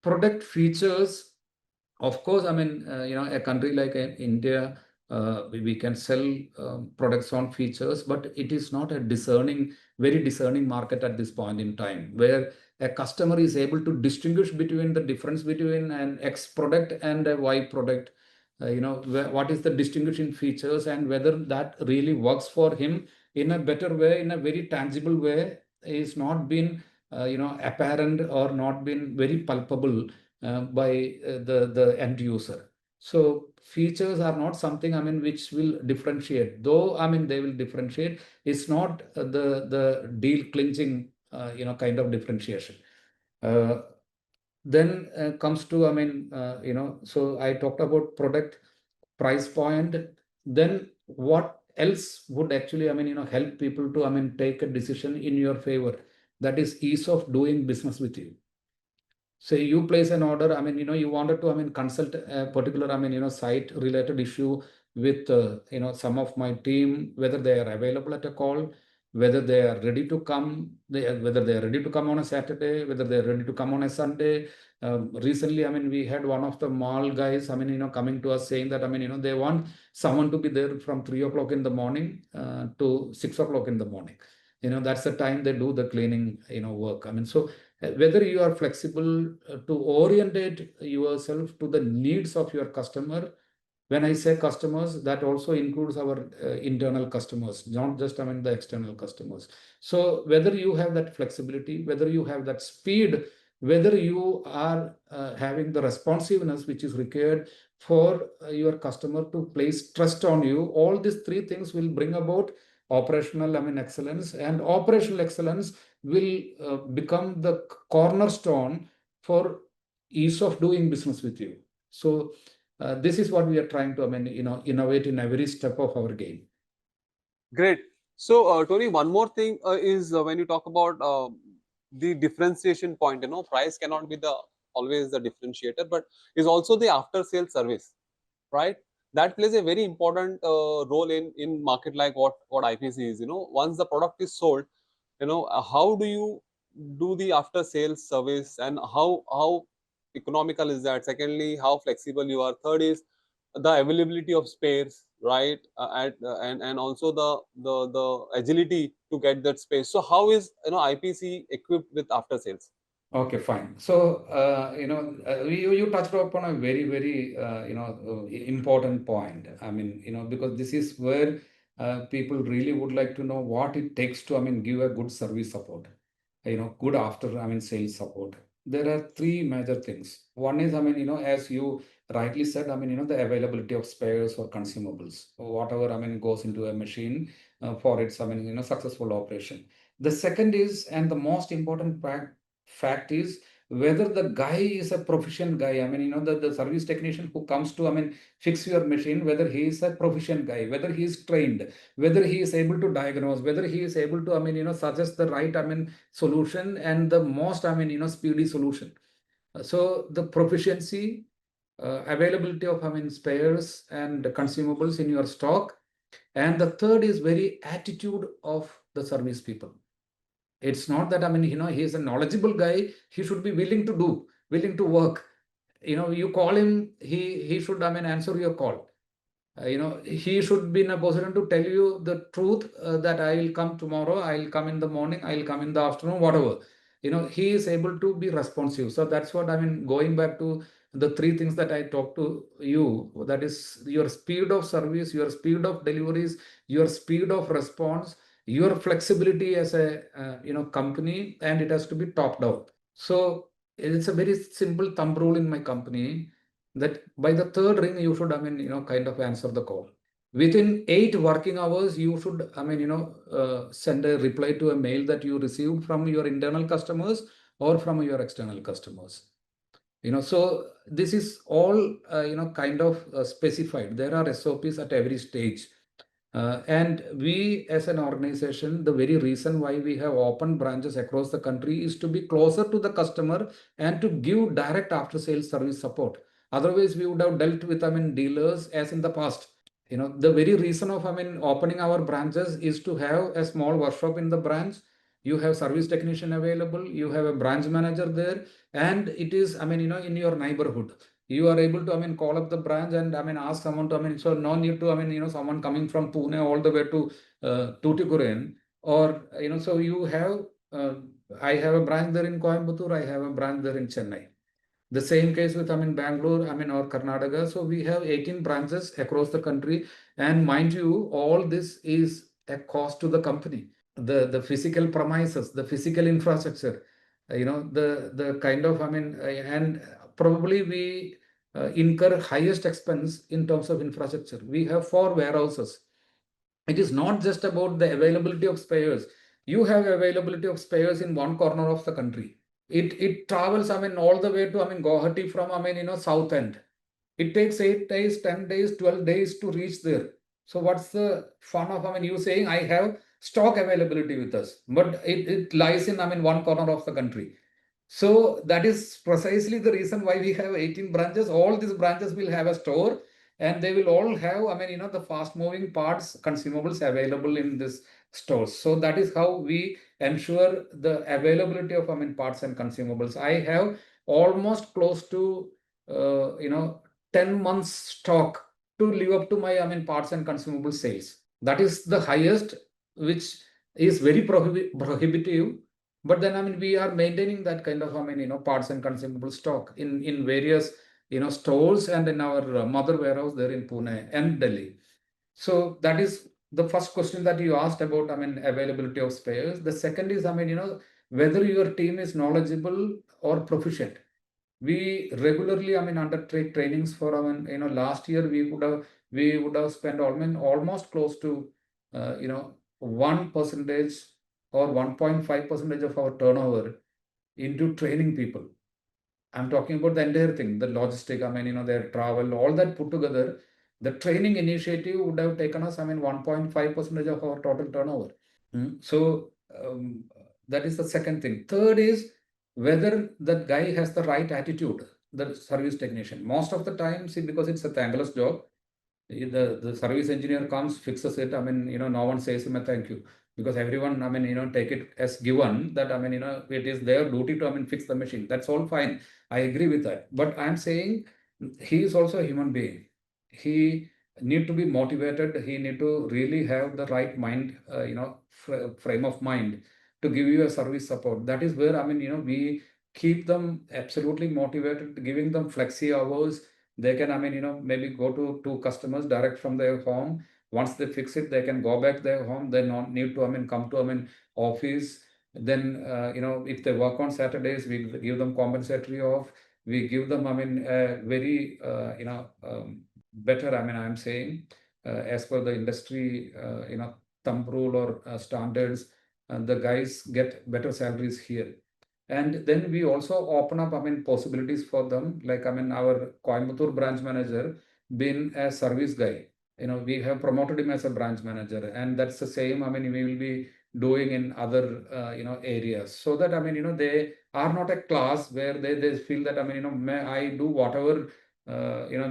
Product features, of course, a country like India, we can sell products on features, but it is not a very discerning market at this point in time, where a customer is able to distinguish between the difference between an X product and a Y product. What is the distinguishing features, and whether that really works for him in a better way, in a very tangible way, is not been apparent or not been very palpable by the end user. So features are not something, which will differentiate. Though, they will differentiate. It's not the deal clinching, kind of differentiation. Uh, then comes to, so I talked about product, price point. Then what else would actually, help people to, take a decision in your favor? That is ease of doing business with you. Say you place an order, you wanted to, consult a particular, site related issue with, some of my team, whether they are available at a call, whether they are ready to come, whether they are ready to come on a Saturday, whether they are ready to come on a Sunday. Recently, we had one of the mall guys, coming to us saying that, they want someone to be there from 3 o'clock in the morning to 6 o'clock in the morning. That's the time they do the cleaning, work. So whether you are flexible to orientate yourself to the needs of your customer. When I say customers, that also includes our internal customers, not just, the external customers. So whether you have that flexibility, whether you have that speed, whether you are having the responsiveness which is required for your customer to place trust on you, all these three things will bring about operational, excellence. And operational excellence will become the cornerstone for ease of doing business with you. So this is what we are trying to, innovate in every step of our game. Great. So, Tony, one more thing is when you talk about the differentiation point, price cannot be the always the differentiator, but is also the after sales service, right? That plays a very important role in market like what IPC is. Once the product is sold, how do you do the after sales service, and how economical is that? Secondly, how flexible you are. Third is the availability of spares, right? And also the agility to get that space. So how is IPC equipped with after sales? Okay, fine. So, you touched upon a very, very, important point. Because this is where people really would like to know what it takes to, give a good service support, good after, sales support. there are three major things. One is, as you rightly said, the availability of spares or consumables, or whatever, goes into a machine for its, successful operation. The second is, and the most important fact is, whether the guy is a proficient guy. The service technician who comes to, fix your machine, whether he is a proficient guy, whether he is trained, whether he is able to diagnose, whether he is able to, suggest the right, solution and the most, speedy solution. So the proficiency, availability of, spares and consumables in your stock. And the third is very attitude of the service people. It's not that, he is a knowledgeable guy. He should be willing to do, willing to work. You call him, he should, answer your call. He should be in a position to tell you the truth, that I will come tomorrow, I will come in the morning, I will come in the afternoon, whatever. He is able to be responsive. So that's what, going back to the three things that I talked to you, that is your speed of service, your speed of deliveries, your speed of response, your flexibility as a, company, and it has to be top down. So it's a very simple thumb rule in my company that by the third ring, you should, kind of answer the call. Within 8 working hours, you should, send a reply to a mail that you received from your internal customers or from your external customers. So this is all, kind of specified. There are SOPs at every stage. And we, as an organization, the very reason why we have opened branches across the country is to be closer to the customer and to give direct after sales service support. Otherwise, we would have dealt with, dealers as in the past. The very reason of, opening our branches is to have a small workshop in the branch. You have service technician available, you have a branch manager there, and it is, in your neighborhood. You are able to, call up the branch and, ask someone to, so no need to, someone coming from Pune all the way to Tuticorin, or, so you have, I have a branch there in Coimbatore, I have a branch there in Chennai. The same case with, Bangalore, or Karnataka. So we have 18 branches across the country. And mind you, all this is a cost to the company. The physical premises, the physical infrastructure, the kind of, and probably we incur highest expense in terms of infrastructure. We have 4 warehouses. It is not just about the availability of spares. You have availability of spares in one corner of the country. It travels, all the way to, Guwahati from, south end. It takes 8 days, 10 days, 12 days to reach there. So what's the fun of, you saying I have stock availability with us, but it lies in, one corner of the country. So that is precisely the reason why we have 18 branches. All these branches will have a store, and they will all have, the fast moving parts, consumables available in this stores. So that is how we ensure the availability of, parts and consumables. I have almost close to, 10 months stock to live up to my, parts and consumable sales. That is the highest, which is very prohibitive. But then, we are maintaining that kind of, parts and consumable stock in various, stores and in our mother warehouse there in Pune and Delhi. So that is the first question that you asked about, availability of spares. The second is, whether your team is knowledgeable or proficient. We regularly, undertake trainings for, last year we would have spent almost close to, 1% or 1.5% of our turnover into training people. I'm talking about the entire thing, the logistic, their travel, all that put together. The training initiative would have taken us, 1.5% of our total turnover. So that is the second thing. Third is whether that guy has the right attitude, the service technician. Most of the time, see, because it's a thankless job, the service engineer comes, fixes it. No one says him a thank you, because everyone, take it as given that, it is their duty to, fix the machine. That's all fine. I agree with that. But I'm saying he is also a human being. He need to be motivated. He need to really have the right mind, frame of mind to give you a service support. That is where, we keep them absolutely motivated, giving them flexi hours. They can, maybe go to 2 customers direct from their home. Once they fix it, they can go back their home. They don't need to, come to, office. Then, if they work on Saturdays, we give them compensatory off. We give them, very, better, I'm saying, as per the industry, thumb rule or standards, the guys get better salaries here. And then we also open up, possibilities for them. Like, our Coimbatore branch manager, been a service guy. We have promoted him as a branch manager, and that's the same. We will be doing in other, areas, so that they are not a class where they feel that may I do whatever,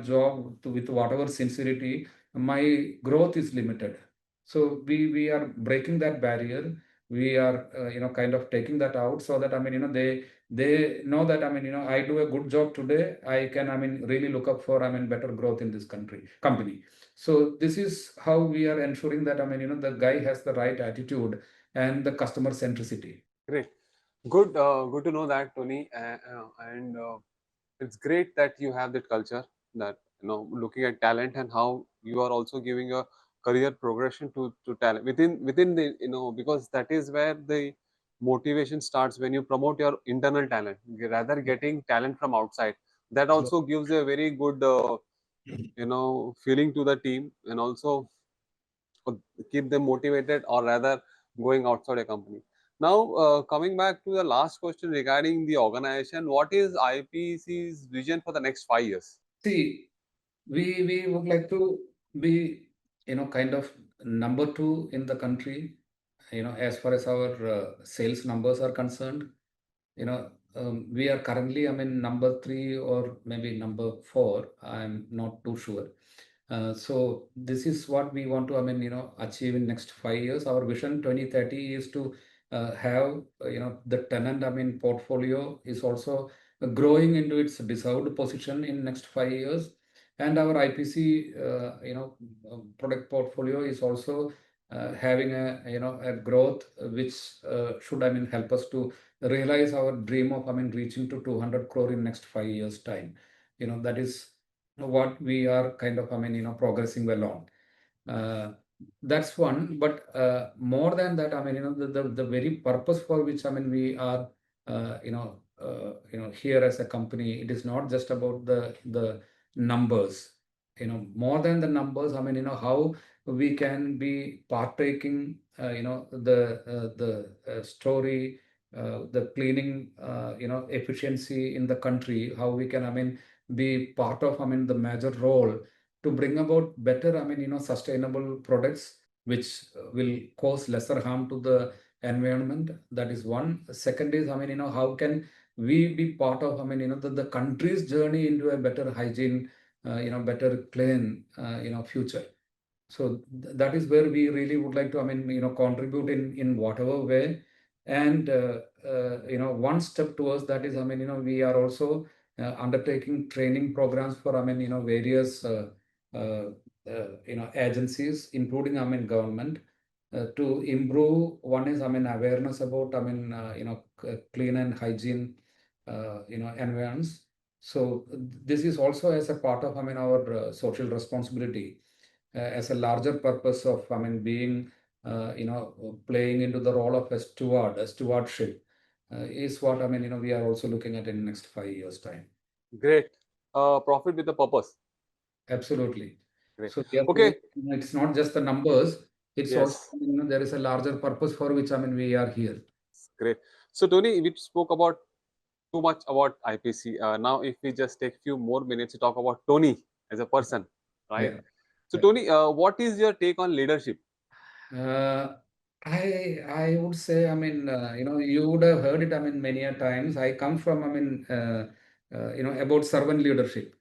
job with whatever sincerity, my growth is limited. So we are breaking that barrier. We are, kind of taking that out, so that they know that I do a good job today, I can really look up for better growth in this company. So this is how we are ensuring that the guy has the right attitude and the customer centricity. Great. Good to know that, Tony. And it's great that you have that culture, that looking at talent and how you are also giving a career progression to talent within the, because that is where the motivation starts, when you promote your internal talent rather getting talent from outside. That So, also gives a very good feeling to the team, and also uh, keep them motivated, or rather going outside a company. Now, coming back to the last question regarding the organization, what is IPC's vision for the next 5 years? see, we would like to be, kind of number two in the country, as far as our sales numbers are concerned. We are currently, number three or maybe number four. I'm not too sure. So this is what we want to, achieve in next 5 years. Our vision 2030 is to have, the tenant, portfolio is also growing into its deserved position in next 5 years, and our IPC, product portfolio is also having a growth which should, help us to realize our dream of, reaching to 200 crore in next 5 years time. That is what we are kind of, progressing well on. Uh, that's one. But more than that, the very purpose for which, we are, here as a company, it is not just about the numbers. More than the numbers, how we can be partaking, the story, the cleaning, efficiency in the country, how we can, be part of, the major role to bring about better, sustainable products which will cause lesser harm to the environment. That is one. Second is, how can we be part of, the country's journey into a better hygiene, better clean, future. So that is where we really would like to, contribute in whatever way. And one step towards that is, we are also undertaking training programs for, various agencies, including, government, to improve. One is, awareness about, clean and hygiene, environments. So this is also as a part of, our social responsibility, as a larger purpose of, being, playing into the role of a steward, a stewardship, is what, we are also looking at in next 5 years time. Great. Profit with a purpose. Absolutely. Great. So therefore, Okay. it's not just the numbers, it's also, Yes. there is a larger purpose for which, we are here. Great. So, Tony, we spoke about too much about IPC. Now, if we just take few more minutes to talk about Tony as a person, right? Yeah. So, Tony, what is your take on leadership? Uh, I would say, you would have heard it, many a times. I come from, about servant leadership.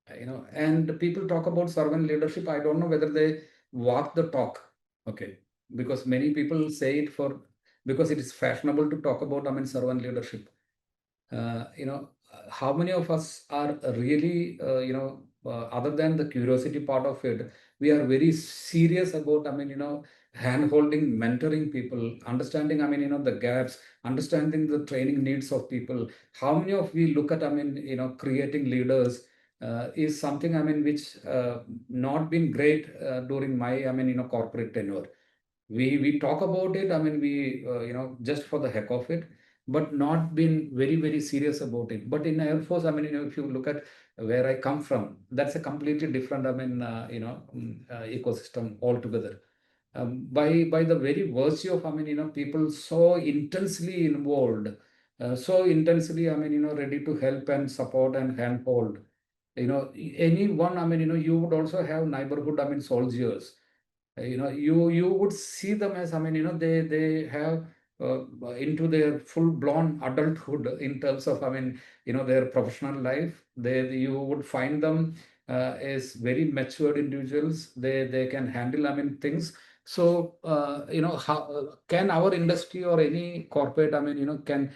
And people talk about servant leadership. I don't know whether they walk the talk. Okay, because many people say it for, because it is fashionable to talk about, servant leadership. How many of us are really, other than the curiosity part of it, we are very serious about, hand holding, mentoring people, understanding, the gaps, understanding the training needs of people. How many of we look at, creating leaders, is something, which not been great during my, corporate tenure. We talk about it. I mean, we just for the heck of it, but not been very serious about it. But in Air Force, I mean, if you look at where I come from, that's a completely different, I mean, ecosystem altogether. By the very virtue of, I mean, people so intensely involved, so intensely, I mean, ready to help and support and handhold. Anyone, I mean, you would also have neighborhood, I mean, soldiers. You would see them as, I mean, they have into their full blown adulthood in terms of, I mean, their professional life. You would find them as very matured individuals. They can handle, I mean, things. So how can our industry or any corporate, I mean, can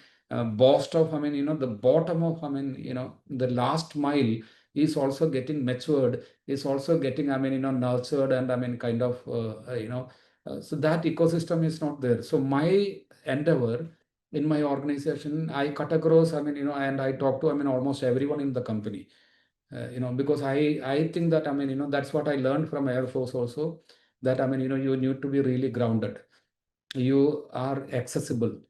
boast of, I mean, the bottom of, I mean, the last mile is also getting matured, is also getting, I mean, nurtured, and I mean, kind of, so that ecosystem is not there. So my endeavor in my organization, I cut across, I mean, and I talk to, I mean, almost everyone in the company, because I think that, I mean, that's what I learned from Air Force also, that, I mean, you need to be really grounded. You are accessible,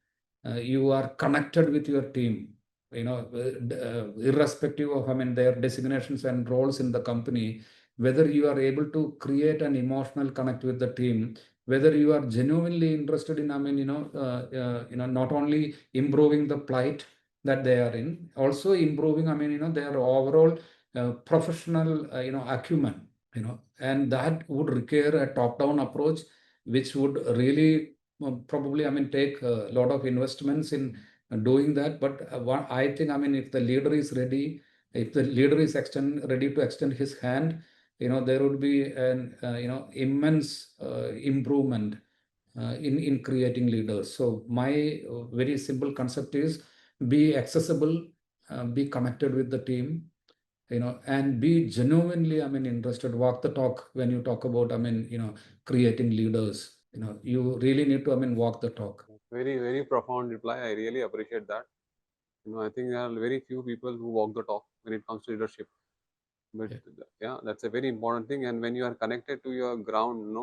you are connected with your team, irrespective of, I mean, their designations and roles in the company, whether you are able to create an emotional connect with the team, whether you are genuinely interested in, I mean, not only improving the plight that they are in, also improving, I mean, their overall professional, acumen, and that would require a top-down approach, which would really probably, I mean, take a lot of investments in doing that. But what I think, I mean, if the leader is ready, if the leader is ready to extend his hand, there would be an immense improvement in creating leaders. So my very simple concept is be accessible, be connected with the team, and be genuinely, I mean, interested. Walk the talk when you talk about, I mean, creating leaders. You really need to, I mean, walk the talk. Very, very profound reply. I really appreciate that. I think there are very few people who walk the talk when it comes to leadership. But Yeah. yeah, that's a very important thing. And when you are connected to your ground,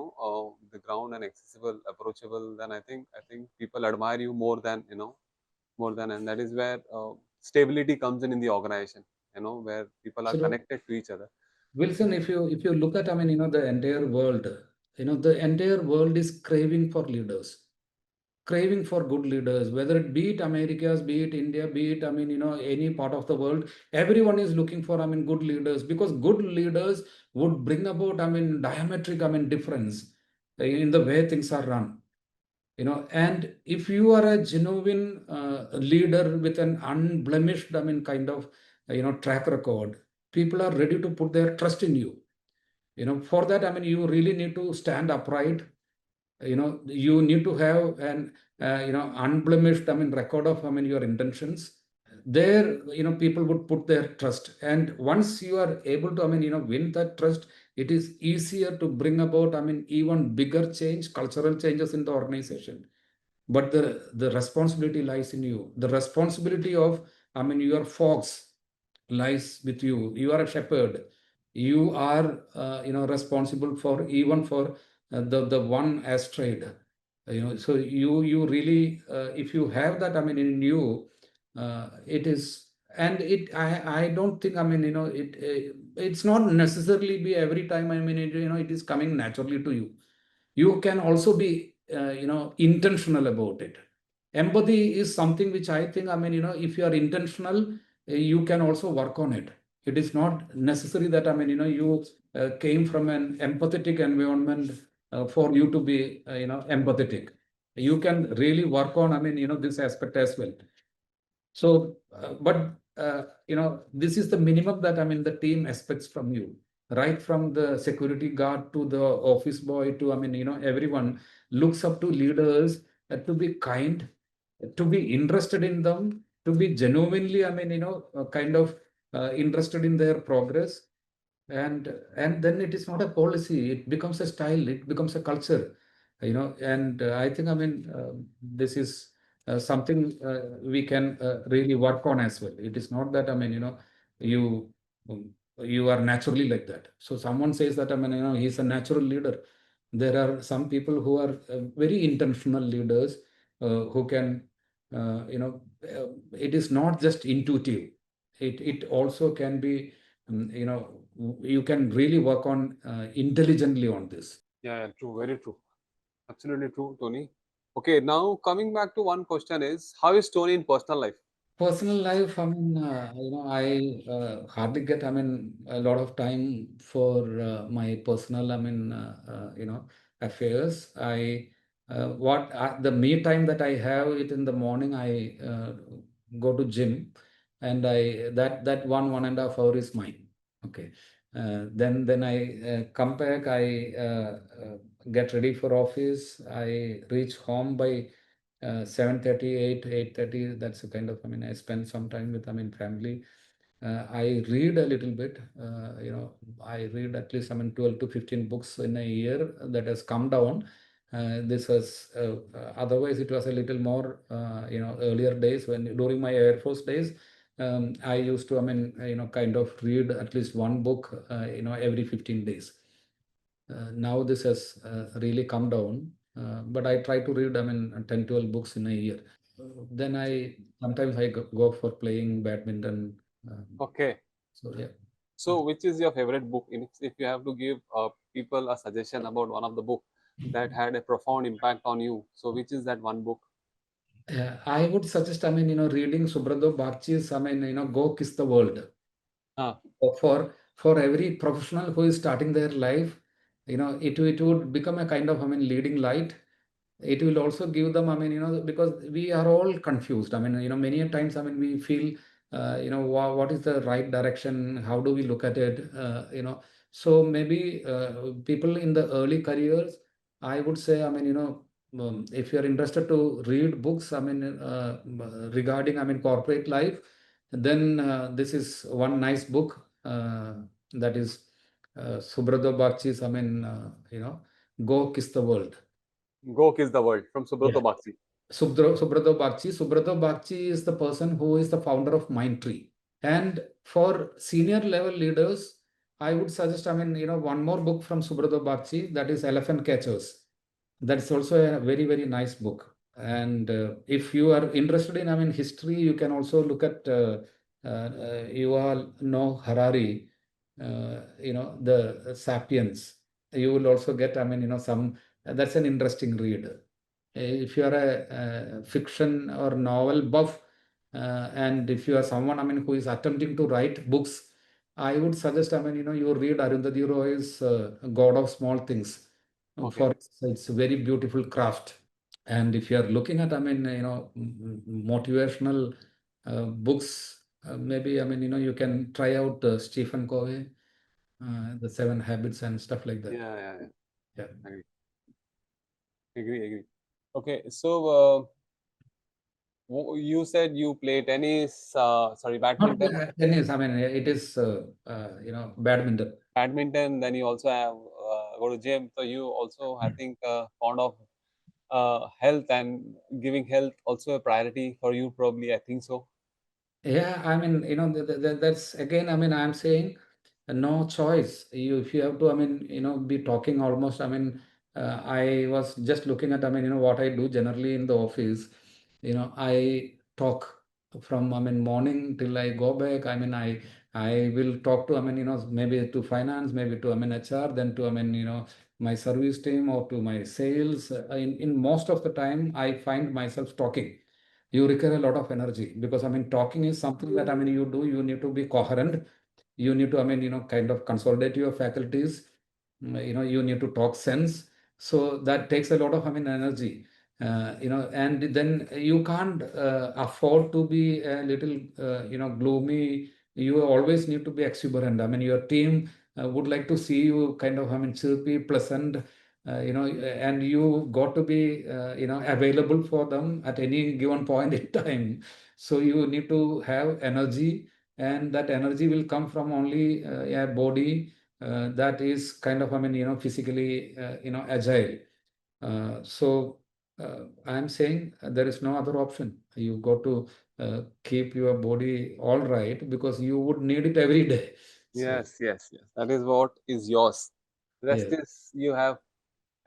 the ground and accessible, approachable, then I think people admire you more than more than, and that is where stability comes in the organization. Where people are So connected to each other. Wilson, if you look at, I mean, the entire world, the entire world is craving for leaders, craving for good leaders, whether it be it Americas, be it India, be it, I mean, any part of the world, everyone is looking for, I mean, good leaders, because good leaders would bring about, I mean, diametric, I mean, difference in the way things are run. And if you are a genuine leader with an unblemished, I mean, kind of, track record, people are ready to put their trust in you. For that, I mean, you really need to stand upright. You need to have an unblemished, I mean, record of, I mean, your intentions. There, people would put their trust, and once you are able to, I mean, win that trust, it is easier to bring about, I mean, even bigger change, cultural changes in the organization. But the responsibility lies in you. The responsibility of, I mean, your folks lies with you. You are a shepherd. You are, responsible for, even for the one astrayed. So you really, if you have that, I mean, in you, it is, and I don't think, I mean, it's not necessarily be every time, I mean, it is coming naturally to you. You can also be, intentional about it. Empathy is something which I think, I mean, if you are intentional, you can also work on it. It is not necessary that, I mean, you came from an empathetic environment for you to be, empathetic. You can really work on, I mean, this aspect as well. So, but this is the minimum that, I mean, the team expects from you, right from the security guard to the office boy to, I mean, everyone looks up to leaders to be kind, to be interested in them, to be genuinely, I mean, kind of interested in their progress, and then it is not a policy; it becomes a style, it becomes a culture, And I think, I mean, this is something we can really work on as well. It is not that, I mean, you you are naturally like that. So someone says that, I mean, he's a natural leader. There are some people who are very intentional leaders who can, it is not just intuitive. It also can be, you can really work on intelligently on this. Yeah, yeah, true, very true. Absolutely true, Tony. Okay, now coming back to one question is, how is Tony in personal life? Personal life, I mean, I hardly get, I mean, a lot of time for my personal, I mean, affairs. The me time that I have it in the morning, I go to gym, and that 1.5 hour is mine. Okay. Then I come back, I get ready for office. I reach home by 7:30, 8:30. That's a kind of, I mean, I spend some time with, I mean, family. I read a little bit. I read at least, I mean, 12 to 15 books in a year. That has come down. This was otherwise it was a little more, earlier days when during my Air Force days. I used to, I mean, kind of read at least one book, every 15 days. Now this has really come down, but I try to read, I mean, 10, 12 books in a year. Then I sometimes I go for playing badminton. Okay. So yeah. So, which is your favorite book? If you have to give people a suggestion about one of the book that had a profound impact on you, so which is that one book? I would suggest, I mean, reading Subrata Bakchi's, I mean, Go Kiss the World. Ah, For every professional who is starting their life, it would become a kind of, I mean, leading light. It will also give them, I mean, because we are all confused. I mean, many a times, I mean, we feel, what is the right direction? How do we look at it? So maybe people in the early careers, I would say, I mean, if you're interested to read books, I mean, regarding, I mean, corporate life, then this is one nice book, that is Subrata Bakchi's, I mean, Go Kiss the World. Go Kiss the World from Subrata Bakshi. Subrata Bakshi. Subrata Bakshi is the person who is the founder of Mindtree. And for senior level leaders, I would suggest, I mean, one more book from Subrata Bakshi, that is Elephant Catchers. That's also a very, very nice book. And if you are interested in, I mean, history, you can also look at, you all know Harari, the Sapiens. You will also get, I mean, that's an interesting read. If you are a fiction or novel buff, and if you are someone, I mean, who is attempting to write books, I would suggest, I mean, you read Arundhati Roy's God of Small Things. Okay. For it's a very beautiful craft. And if you are looking at, I mean, motivational books, maybe, I mean, you can try out Stephen Covey, the Seven Habits and stuff like that. Yeah, yeah, yeah. Yeah. Agree, agree. Okay, so you said you play tennis, sorry, Not badminton. tennis. I mean, it is, badminton. Badminton. Then you also have go to gym. So you also, I think, fond of health and giving health also a priority for you. Probably, I think so. Yeah, I mean, that's again, I mean, I'm saying no choice. If you have to, I mean, be talking almost, I mean, I was just looking at, I mean, what I do generally in the office, I talk from, I mean, morning till I go back. I mean, I will talk to, I mean, maybe to finance, maybe to, I mean, HR, then to, I mean, my service team or to my sales. In most of the time, I find myself talking. You require a lot of energy because, I mean, talking is something that, I mean, you need to be coherent. You need to, I mean, kind of consolidate your faculties. You need to talk sense. So that takes a lot of, I mean, energy. And then you can't afford to be a little, gloomy. You always need to be exuberant. I mean, your team would like to see you kind of, I mean, chirpy, pleasant, and you got to be, available for them at any given point in time. So you need to have energy, and that energy will come from only a body that is kind of, I mean, physically, agile. I'm saying there is no other option. You got to keep your body all right because you would need it every day. So Yes, yes, yes. That is what is yours. yeah. Rest is you have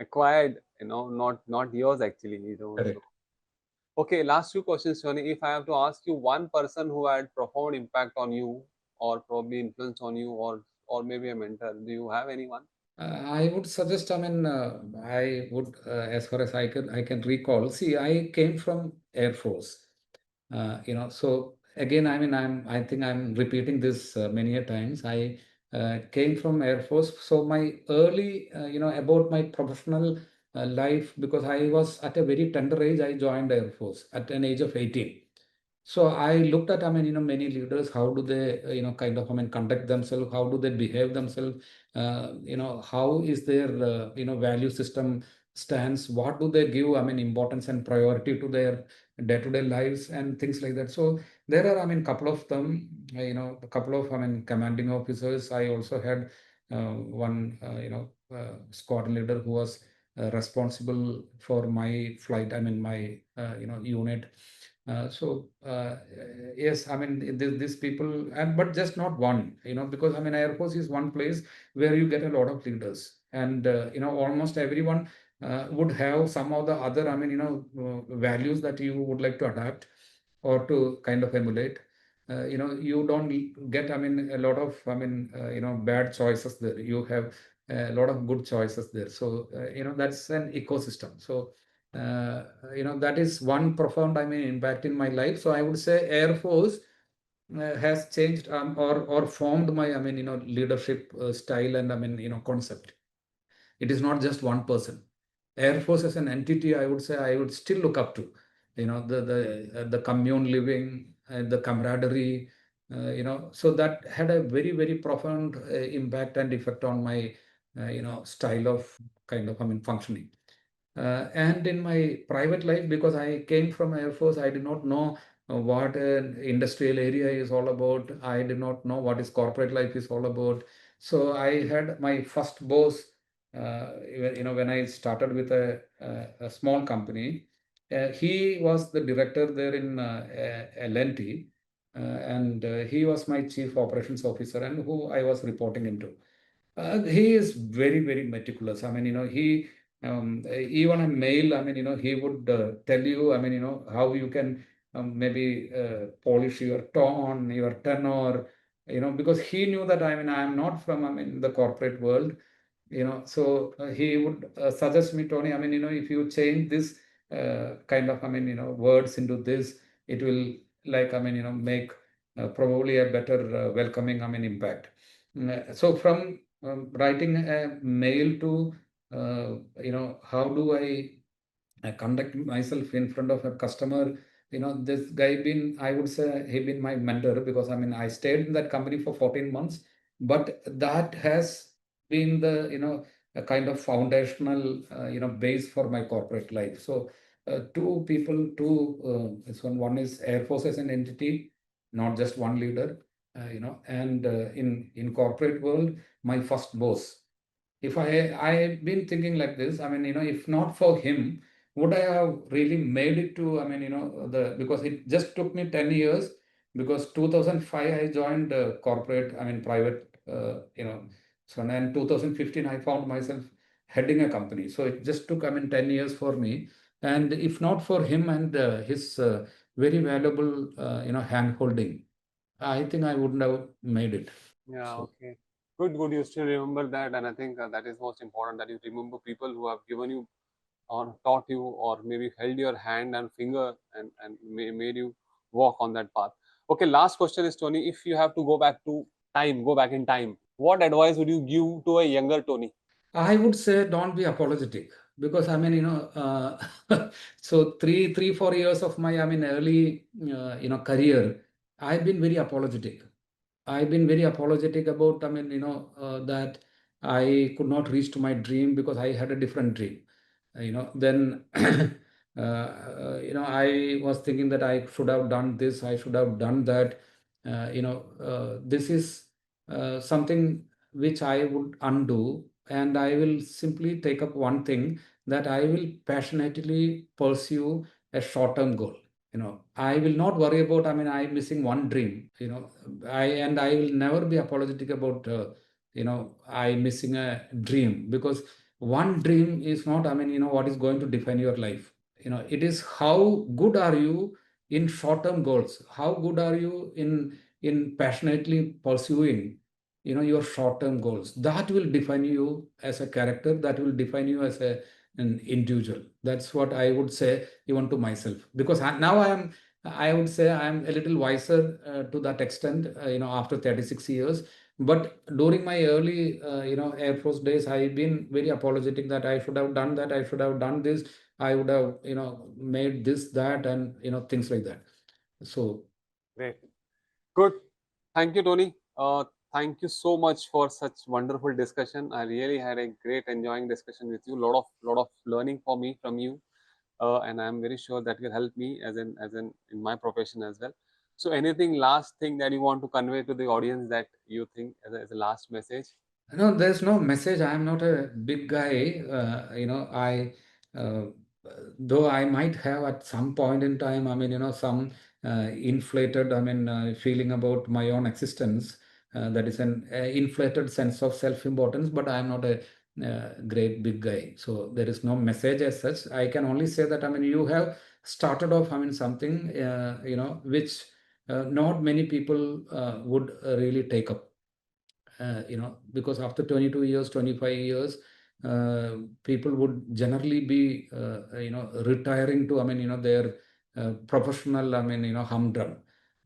acquired, not yours actually, so Correct. okay, last few questions, Tony. If I have to ask you one person who had profound impact on you, or probably influence on you, or maybe a mentor, do you have anyone? I would suggest, I mean, I would, as far as I can recall, see, I came from Air Force. So again, I mean, I think I'm repeating this many a times. I came from Air Force, so my early, about my professional life, because I was at a very tender age, I joined Air Force at an age of 18. So I looked at, I mean, many leaders, how do they, kind of, I mean, conduct themselves, how do they behave themselves, how is their, value system stands, what do they give, I mean, importance and priority to their day-to-day lives and things like that. So there are, I mean, couple of them, a couple of, I mean, commanding officers. I also had one, squad leader who was responsible for my flight, I mean, my, unit. Yes, I mean these people, and but just not one, because I mean Air Force is one place where you get a lot of leaders, and almost everyone would have some of the other, I mean values that you would like to adapt or to kind of emulate. You don't get, I mean, a lot of, I mean, bad choices there. You have a lot of good choices there. So, that's an ecosystem. So, that is one profound, I mean, impact in my life. So I would say Air Force has changed, or formed my, I mean, leadership style and, I mean, concept. It is not just one person. Air Force as an entity, I would say, I would still look up to. The commune living, the camaraderie. So that had a very very profound impact and effect on my style of kind of, I mean, functioning. And in my private life, because I came from Air Force, I did not know what an industrial area is all about. I did not know what is corporate life is all about. So I had my first boss, when I started with a small company. He was the director there in L&T, and he was my chief operations officer and who I was reporting into. He is very, very meticulous. I mean, even a mail, I mean, he would tell you, I mean, how you can maybe polish your tone, your tenor, because he knew that, I mean, I am not from, I mean, the corporate world. So he would suggest me, Tony, I mean, if you change this kind of, I mean, words into this, it will, like, I mean, make probably a better welcoming, I mean, impact. So from writing a mail to, how do I conduct myself in front of a customer. This guy been, I would say, he been my mentor, because I mean, I stayed in that company for 14 months, but that has been the, a kind of foundational, base for my corporate life. So, two people, this one is Air Force as an entity, not just one leader, and in corporate world, my first boss. If I've been thinking like this, I mean, if not for him, would I have really made it to, I mean, the, because it just took me 10 years, because 2005 I joined corporate, I mean, private, so then 2015 I found myself heading a company. So it just took, I mean, 10 years for me. And if not for him and his very valuable, hand holding, I think I wouldn't have made it. Yeah, So. okay. Good, good. You still remember that, and I think that is most important, that you remember people who have given you or taught you or maybe held your hand and finger and made you walk on that path. Okay, last question is, Tony, if you have to go back to time, go back in time, what advice would you give to a younger Tony? I would say don't be apologetic, because I mean, so 4 years of my, I mean, early, career, I've been very apologetic. I've been very apologetic about, I mean, that I could not reach to my dream because I had a different dream. Then, I was thinking that I should have done this, I should have done that. This is something which I would undo, and I will simply take up one thing, that I will passionately pursue a short-term goal. I will not worry about, I mean, I'm missing one dream. I will never be apologetic about, I missing a dream, because one dream is not, I mean, what is going to define your life. It is how good are you in short-term goals? How good are you in passionately pursuing, your short-term goals? That will define you as a character. That will define you as an individual. That's what I would say even to myself. Because now I would say I am a little wiser to that extent, after 36 years. But during my early, Air Force days, I've been very apologetic that I should have done that, I should have done this, I would have, made this, that, and things like that. So Great. Good. Thank you, Tony. Thank you so much for such wonderful discussion. I really had a great enjoying discussion with you. Lot of learning for me from you, and I'm very sure that will help me as in my profession as well. So, anything last thing that you want to convey to the audience that you think as a last message? no, there's no message. I'm not a big guy. I, uh, though I might have at some point in time, I mean, some inflated, I mean, feeling about my own existence. That is an inflated sense of self-importance, but I'm not a great big guy. So there is no message as such. I can only say that, I mean, you have started off, I mean, something, which not many people would really take up, because after 22 years, 25 years, people would generally be, retiring to, I mean, their professional, I mean, humdrum.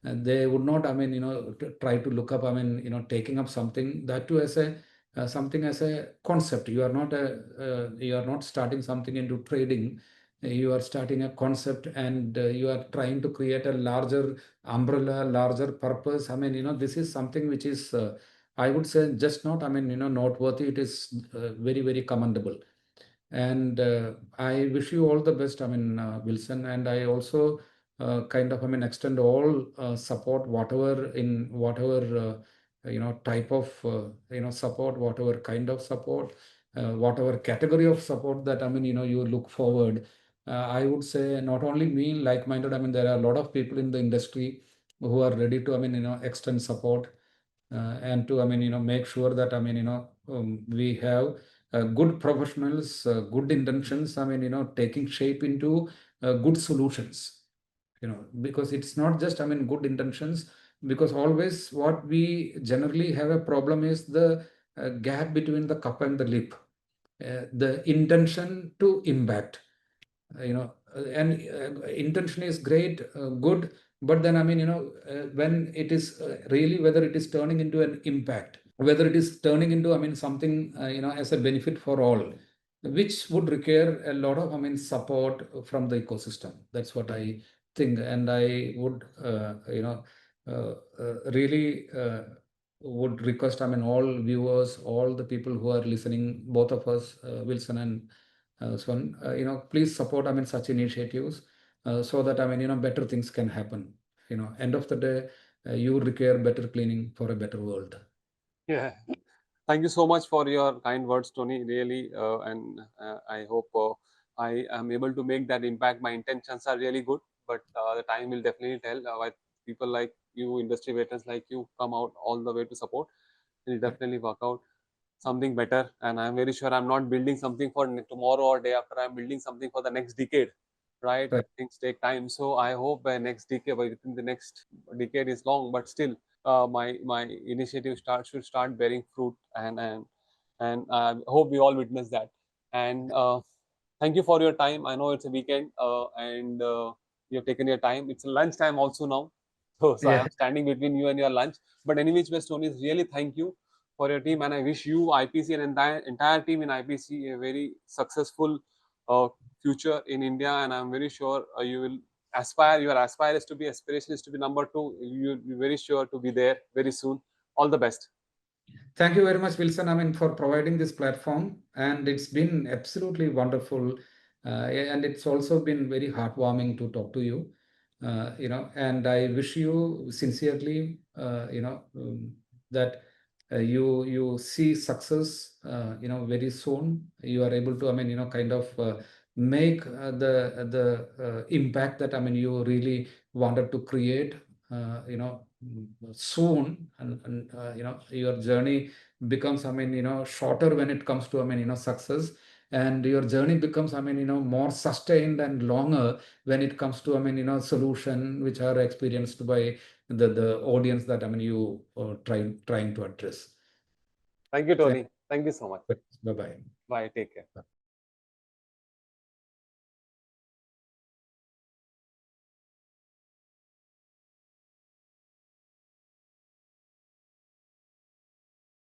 And they would not, I mean, try to look up, I mean, taking up something that too as a something as a concept. You are not starting something into trading. You are starting a concept, and you are trying to create a larger umbrella, larger purpose. I mean, this is something which is, I would say, just not, I mean, noteworthy. It is very, very commendable. And I wish you all the best, I mean, Wilson. And I also kind of, I mean, extend all support, whatever, type of, support, whatever kind of support, whatever category of support that, I mean, you look forward. I would say not only me, like-minded, I mean, there are a lot of people in the industry who are ready to, I mean, extend support, and to, I mean, make sure that, I mean, we have good professionals, good intentions, I mean, taking shape into good solutions, because it's not just, I mean, good intentions, because always what we generally have a problem is the gap between the cup and the lip, the intention to impact, and intention is great, good, but then, I mean, when it is really, whether it is turning into an impact, whether it is turning into, I mean, something, as a benefit for all, which would require a lot of, I mean, support from the ecosystem. That's what I think. And I would, really would request, I mean, all viewers, all the people who are listening, both of us, Wilson and Swan, please support, I mean, such initiatives, so that, I mean, better things can happen. End of the day, you require better cleaning for a better world. Yeah. Thank you so much for your kind words, Tony. Really, and I hope I am able to make that impact. My intentions are really good, but the time will definitely tell. Why people like you, industry veterans like you, come out all the way to support. It will Yeah. definitely work out something better. And I'm very sure I'm not building something for tomorrow or day after. I'm building something for the next decade, right? Right. Things take time. So I hope by next decade, by within the next decade is long, but still, my initiative should start bearing fruit, and I hope we all witness that. And thank you for your time. I know it's a weekend, and you have taken your time. It's lunch time also now, so I Yeah. am standing between you and your lunch. But anyways, best Tony, really thank you for your team, and I wish you, IPC, and entire team in IPC a very successful uh, future in India. And I'm very sure you will aspire. Your aspire is to be aspiration is to be number two. You're very sure to be there very soon. All the best. Thank you very much, Wilson, I mean, for providing this platform. And it's been absolutely wonderful. And it's also been very heartwarming to talk to you. And I wish you sincerely, that you see success, very soon. You are able to, I mean, kind of make the impact that, I mean, you really wanted to create, soon. And your journey becomes, I mean, shorter when it comes to, I mean, success, and your journey becomes, I mean, more sustained and longer when it comes to, I mean, solution which are experienced by the audience that, I mean, you trying to address. Thank you, Tony. Thank you so much. Bye bye. Bye. Take care.